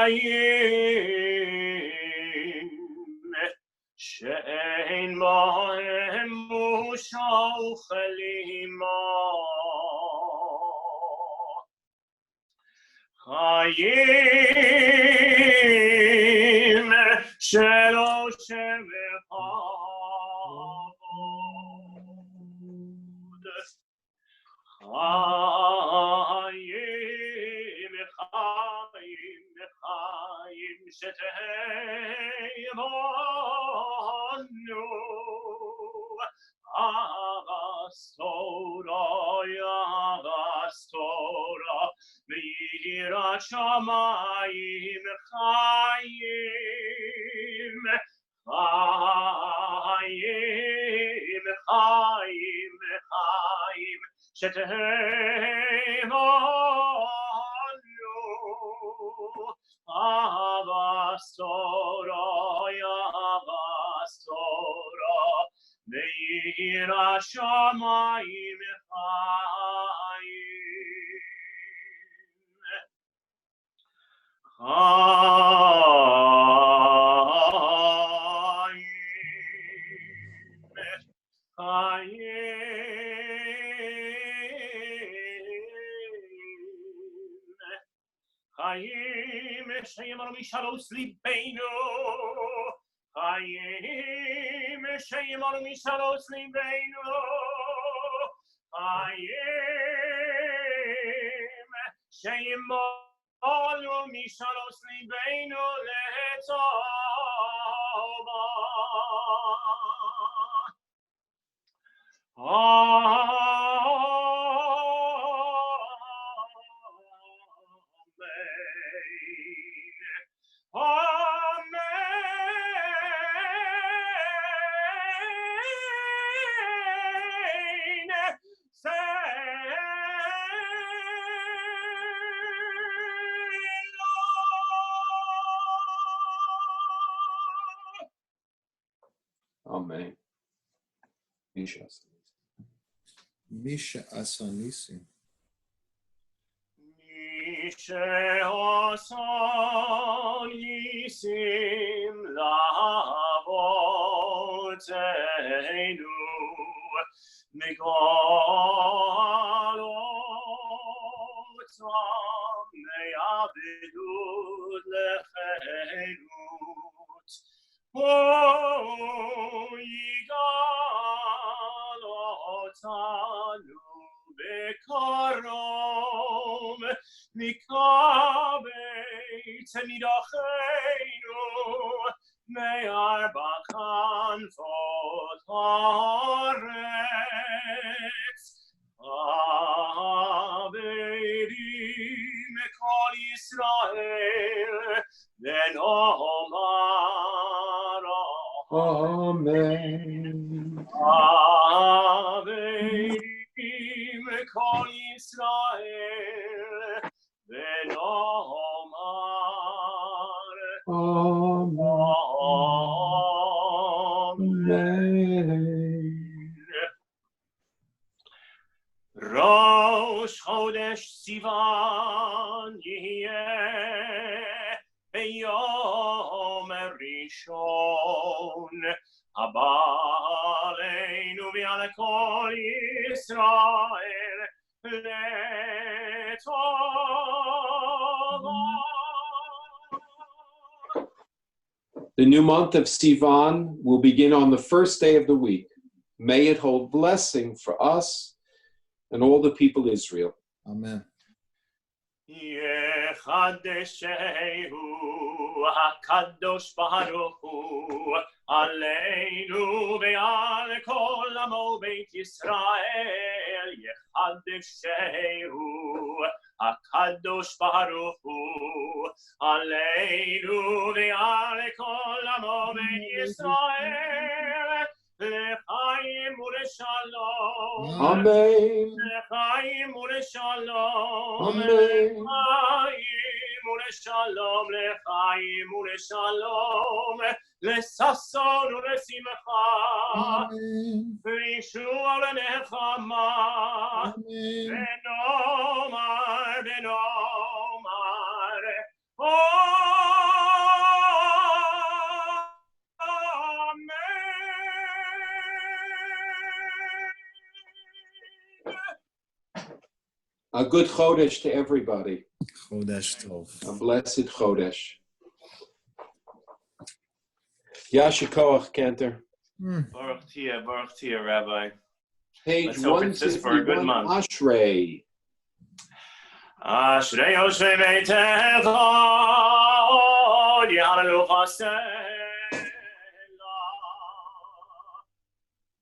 חיים שאין בהם בושה וכלימה, חיים שלא שבכבוד, חיים חיים שתהיה בנו אבסטורה ויראת שמיים, חיים שתהיה בנו אבסטורה ויראת שמיים, חיים שימרו משלוש ליבנו, חיים שימרו משלוש ליבנו, חיים שימרו משלוש ליבנו לטובה. Amen. Misha Asanisi. ניסים לאבותינו מגלות מעבדות לחירות, יגאל אותנו בקרוב מקבץ נידחנו מארבע כנפות הארץ, עבדים כל ישראל ונאמר Amen. עבדים כל ישראל ונאמר Amen. ראש חודש סיוון יהיה ביום ראשון הבא עלינו ועל כל ישראל לטובה. The new month of Sivan will begin on the first day of the week. May it hold blessing for us and all the people of Israel. Amen. יחדשהו הקדוש ברוך הוא עלינו ועל כל עמו בית ישראל יחדשהו הקדוש ברוך הוא עלינו ועל כל עמו בית ישראל לחיים ולשלום Amen. לחיים ולשלום Amen. לחיים ולשלום לחיים ולשלום לששון ולשמחה Amen. וישוע ולנחמה Amen. ונאמר A good Chodesh to everybody. Chodesh Tov. A blessed Chodesh. Yasher Koach, Cantor. Baruch Tia, Rabbi. Page Let's hope it's this for a good 151, month. Ashrei. Ashrei Yoshvei Beitecha Yehallelu Chasela.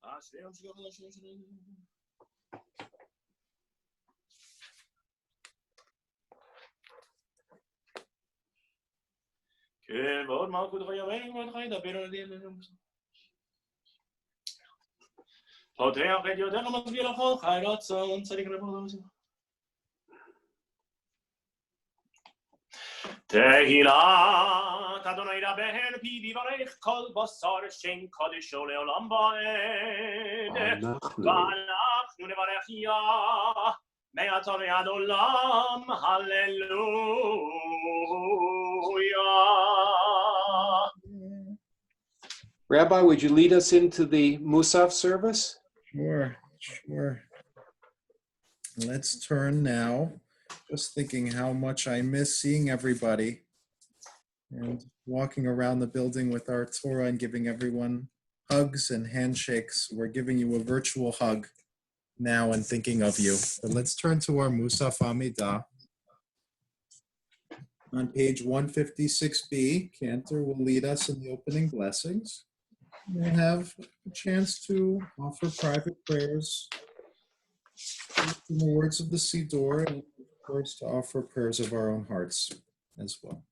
Ashrei Yoshvei כבוד מלכות חיינו ומלכי דבר על ידי אלוהינו. פותח את ידיך מסביר לכל חי רצון צדיק רבו. תהילת אדוני דבר פי ויברך כל בשר שם קודשו לעולם ועד. ואנחנו נברך יה מעתה ועד עולם, hallelujah. Rabbi, would you lead us into the Musaf service? Sure. Let's turn now. Just thinking how much I miss seeing everybody and walking around the building with our Torah and giving everyone hugs and handshakes. We're giving you a virtual hug now and thinking of you. But let's turn to our Musaf Amidah. On page 156b, Cantor will lead us in the opening blessings. We'll have a chance to offer private prayers in the words of the Siddur, and of course to offer prayers of our own hearts as well.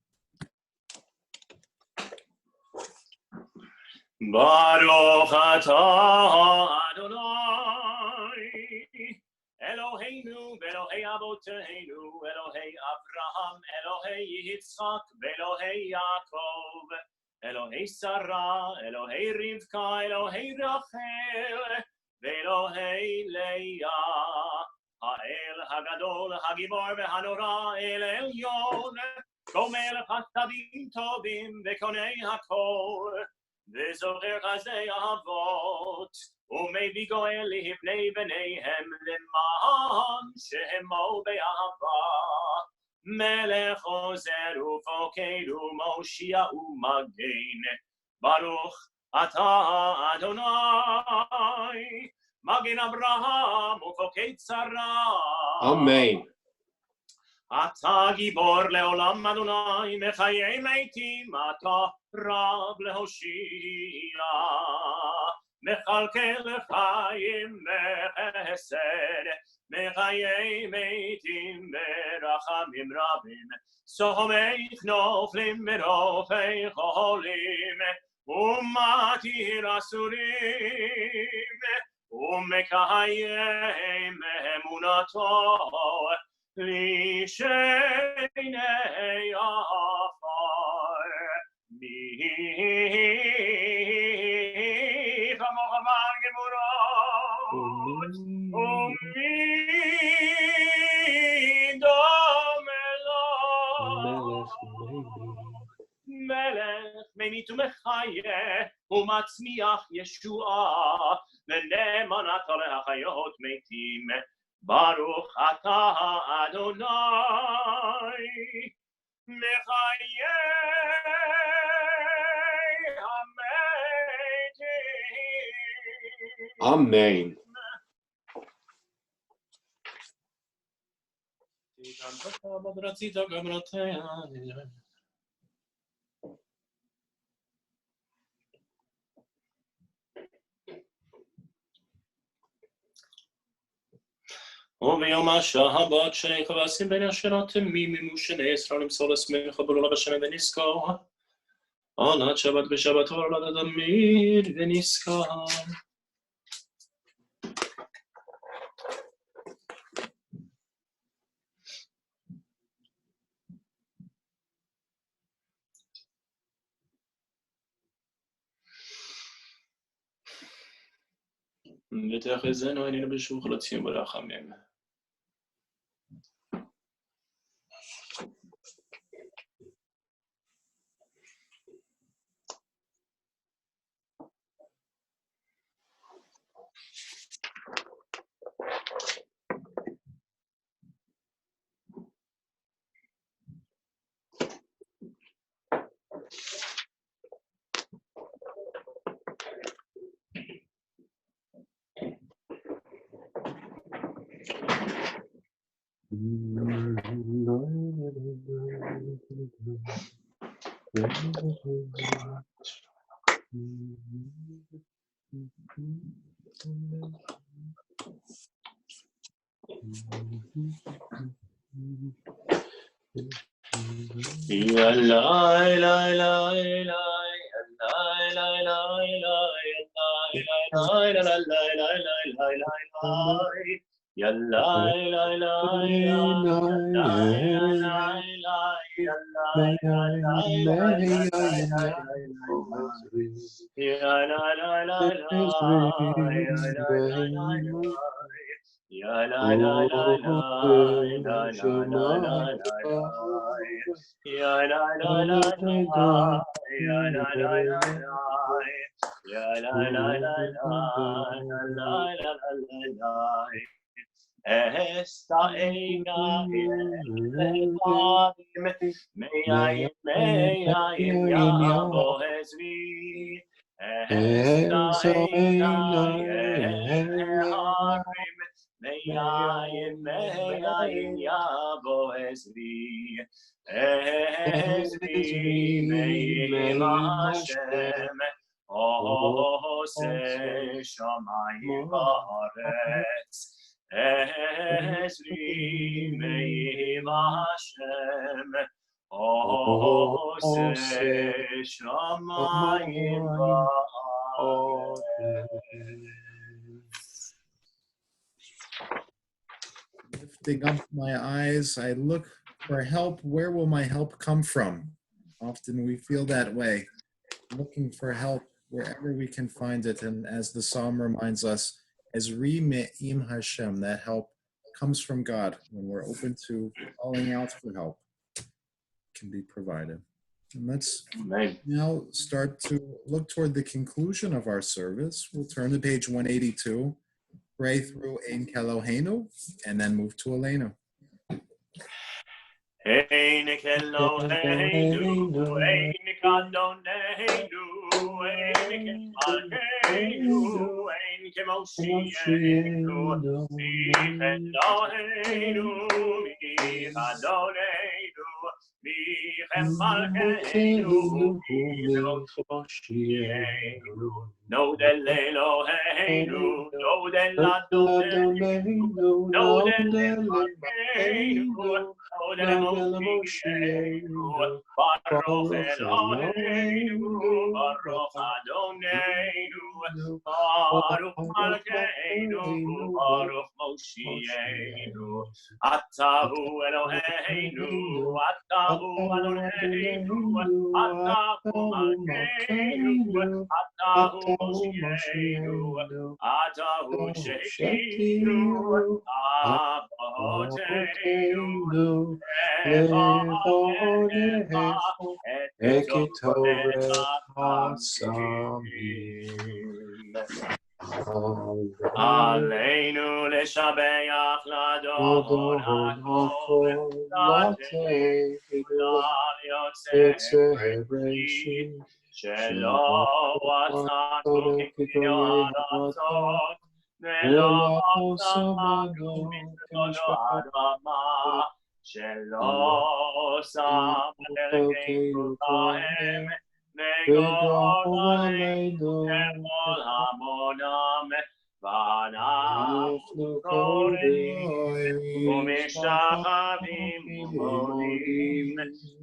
Baruch atah Adonai Eloheinu ve'Elohei avoteinu Elohei Avraham Elohei Yitzchak ve'Elohei Yaakov Elohei Sarah Elohei Rivka Elohei Rachel ve'Elohei Leah Ha'el Hagadol Hagibor ve'Hanora El Elyon Gomel Chassadim Tovim ve'Konei Hakol וזוכר חסדי אבות, ומביא גואל לפני בניהם למען שמו באהבה. מלך עוזר ופוקד ומושיע ומגן, ברוך אתה אדוני, מגן אברהם ופוקד שרה. Amen. אתה גיבור לעולם אדוני, מחיי מתים אתה רב להושיע, מכלכל חיים בחסד, מחיי מתים ברחמים רבים, סומך נופלים מרופא חולים, ומתיר אסורים, ומקיים אמונתו, לשני עפר. מי כמוך בר גבורות, ומי דומה לו. מלך ממית ומחיה, ומצמיח ישועה, ונאמנת להחיות מתים. ברוך אתה אדוני, מחיי המתים. Amen. וביום השבת שכבשים בין השרת ממימוש נאסר למסור לשמחה ברורה בשנה ונזכור עונת שבת בשבת הולדת תמיד ונזכור ותחזינו עינינו בשוב חלוצים ורחמים يا لا لا لا لا Esta ega meyayin yabo hezvi Esta ega meyayin yabo hezvi meyim Hashem Ose shamayim haaretz Ezri meyim Hashem Ose shamayim haaretz Lifting up my eyes, I look for help. Where will my help come from? Often we feel that way, looking for help wherever we can find it. And as the psalm reminds us, Ezri me'im Hashem, that help comes from God. When we're open to calling out for help, it can be provided. And let's now start to look toward the conclusion of our service. We'll turn to page 182, pray through Ein Keloheinu, and then move to Aleinu. Ein Keloheinu, Ein Kadoneinu, Ein Kemalkeinu, Ein Kemoshienu, Mi Keloheinu, Mi Kadoneinu, Mi Kemalkeinu, Mi Kemoshienu, No del Eloheinu, No del Adoneinu, No del Eloheinu, Baruch Eloheinu, Baruch Adonenu, Baruch Malkeinu, Baruch Moshienu, Atahu Eloheinu, Atahu Adonenu, Atahu Malkeinu, Atahu Moshienu, Atahu Sheinu, Abotenu, Aleinu leshabeach ladon hakol latei yotzei breshit shelo asanu k'kiyaratzot velo samanu mitzvot adama שלא שם אלוקינו כהם, וגואל עלינו ככל המונם, ואנחנו קוראים ומשתחווים ומודים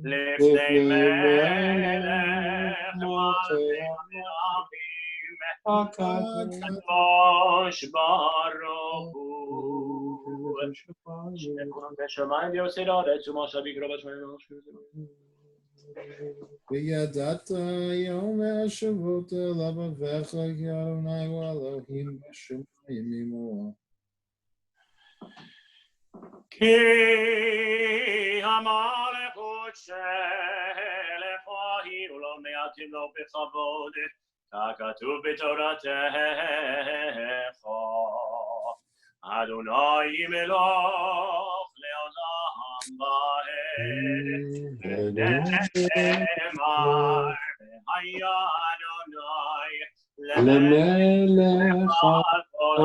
לפני מלך מלכי המלכים, הקדוש ברוך הוא. בשמיים ויוצא לארץ ומה שבקרוב השמיים. וידעת יום השבות אל אביך כי אדוני הוא אלוהים בשמיים עמו. כי המלכות שלך היא ולא מעטים לו בכבוד, ככתוב בתורתך. אדוני מלוך לעולם ועד, ונאמר היה אדוני למלך על כל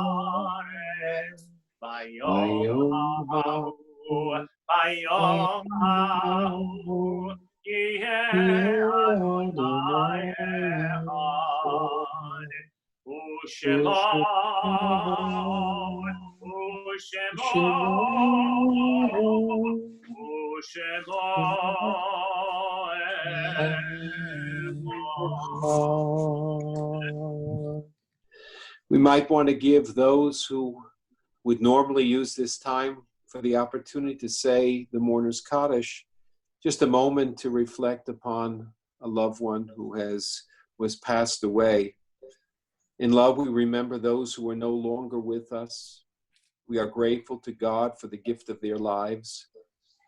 הארץ. ביום ההוא יהיה אדוני אחד, ושמו We might want to give those who would normally use this time for the opportunity to say the mourner's Kaddish, just a moment to reflect upon a loved one who was passed away. In love, we remember those who are no longer with us. We are grateful to God for the gift of their lives,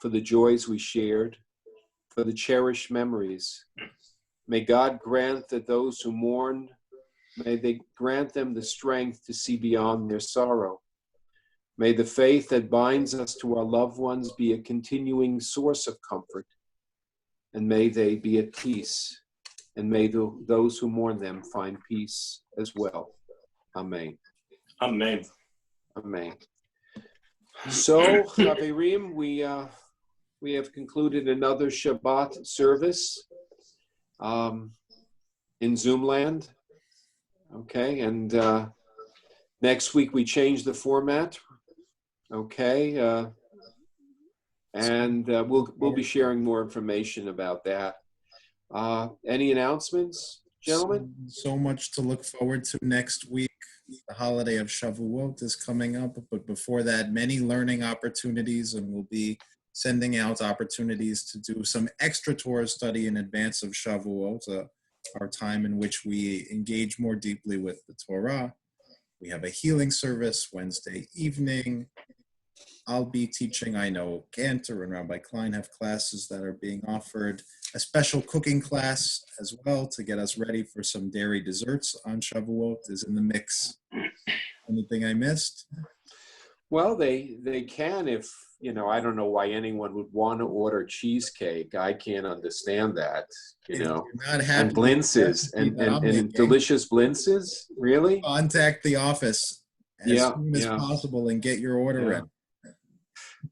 for the joys we shared, for the cherished memories. May God grant that those who mourn, may they grant them the strength to see beyond their sorrow. May the faith that binds us to our loved ones be a continuing source of comfort, and may they be at peace, and may those who mourn them find peace as well. Amen. Amen. Amen. So, Chaverim, we have concluded another Shabbat service in Zoom land. Okay, and next week we change the format. Okay, and we'll be sharing more information about that. Any announcements, gentlemen? So much to look forward to next week. The holiday of Shavuot is coming up, but before that, many learning opportunities, and we'll be sending out opportunities to do some extra Torah study in advance of Shavuot, our time in which we engage more deeply with the Torah. We have a healing service Wednesday evening. I'll be teaching. I know Cantor and Rabbi Klein have classes that are being offered. A special cooking class as well to get us ready for some dairy desserts on Shavuot is in the mix. Anything I missed? Well, they can if, I don't know why anyone would want to order cheesecake. I can't understand that, And blintzes and delicious blintzes, really? Contact the office as soon as possible and get your order in.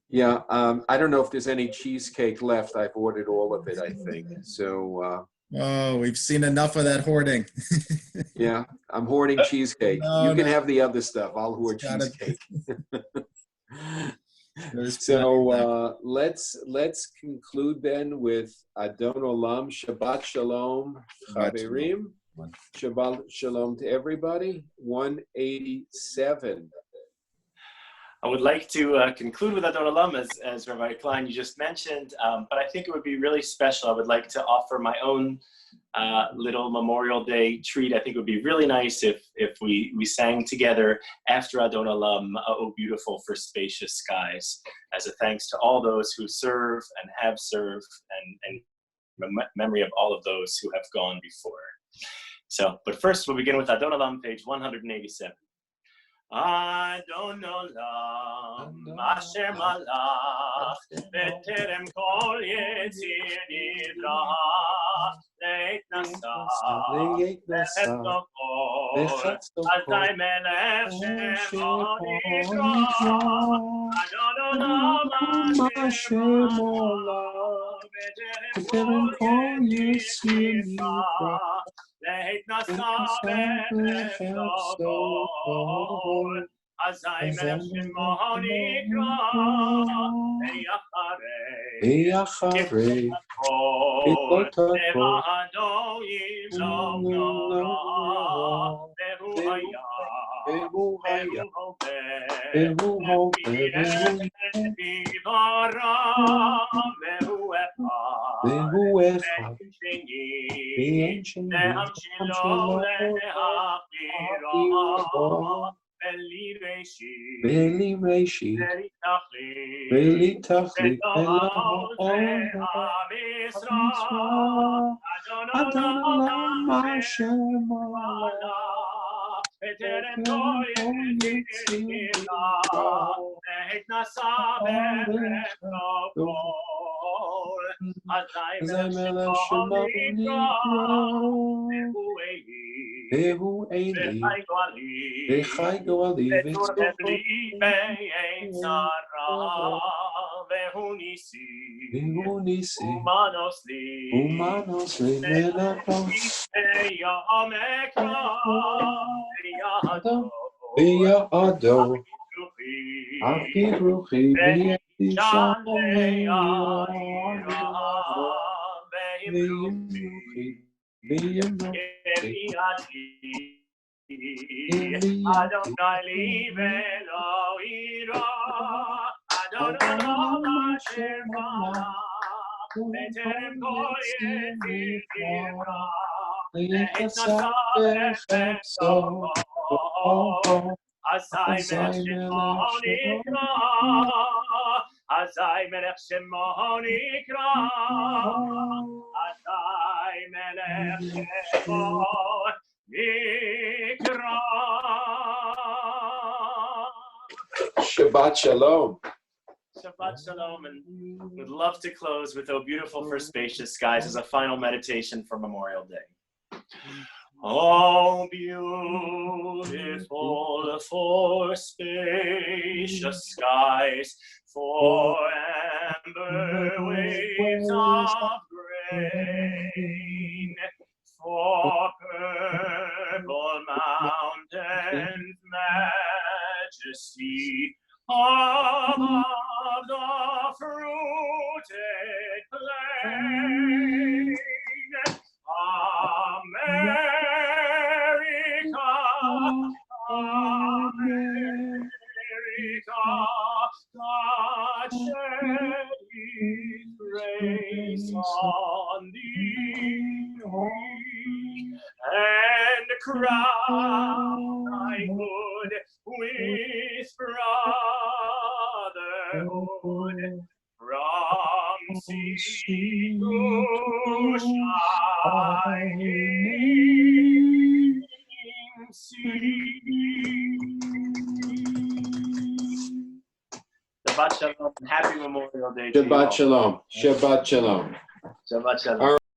Yeah, I don't know if there's any cheesecake left. I've ordered all of it, I think. So. We've seen enough of that hoarding. Yeah, I'm hoarding cheesecake. You can have the other stuff. I'll hoard cheesecake. So let's conclude then with Adon Olam, Shabbat Shalom, Chaverim. Shabbat Shalom to everybody. 187. I would like to conclude with Adon Olam, as Rabbi Klein, you just mentioned, but I think it would be really special. I would like to offer my own little Memorial Day treat. I think it would be really nice if we sang together after Adon Olam, Oh Beautiful for Spacious Skies, as a thanks to all those who serve and have served, and memory of all of those who have gone before. So, but first we'll begin with Adon Olam, page 187. Adon Olam, Asher Malach, B'terem Kol Yetzir Nivra, Leitnasa, Leitnoko, Altai Melech Shemo Nivra, Adon Hashem Olam, B'terem kol Yisir Nifra, להתנסה בחפצו, אזי מלך שמו נקרא, ויחרי, כל לבדו ימלוך נורא, והוא היה, והוא הווה, והוא אחד, ואין שני, להמשילו להכירו, בלי ראשית, בלי תכלית, אדון עולם השם עלה, בטרם כל יציר נברא, והתנסה בחפצו, אזי מלך שמו נקרא, והוא אלי, וחי גואלי, וצורך לי בעת צרה, והוא ניסי, ומנוס לי מלכו, יום אקרא, בידו, הכי ברוכי, בידי שלם, Adonai li velo ira, Adonai Hashem malach, b'terem kol yisir nifra, להתנסה בחפצו, אזי מלך שמו נקרא, אזי מלך שמו נקרא, אזי מלך שמו נקרא. Shabbat Shalom. Shabbat Shalom, and would love to close with "O Beautiful for Spacious Skies" as a final meditation for Memorial Day. Oh, beautiful for spacious skies, for amber waves of grain, for purple mountains, majesty above the fruited plain. America, America, God shed His grace on thee, and crown thy good with brotherhood, from sea to shining sea. Shabbat Shalom and happy Memorial Day to you all. Shabbat Shalom. Shabbat Shalom. Shabbat Shalom.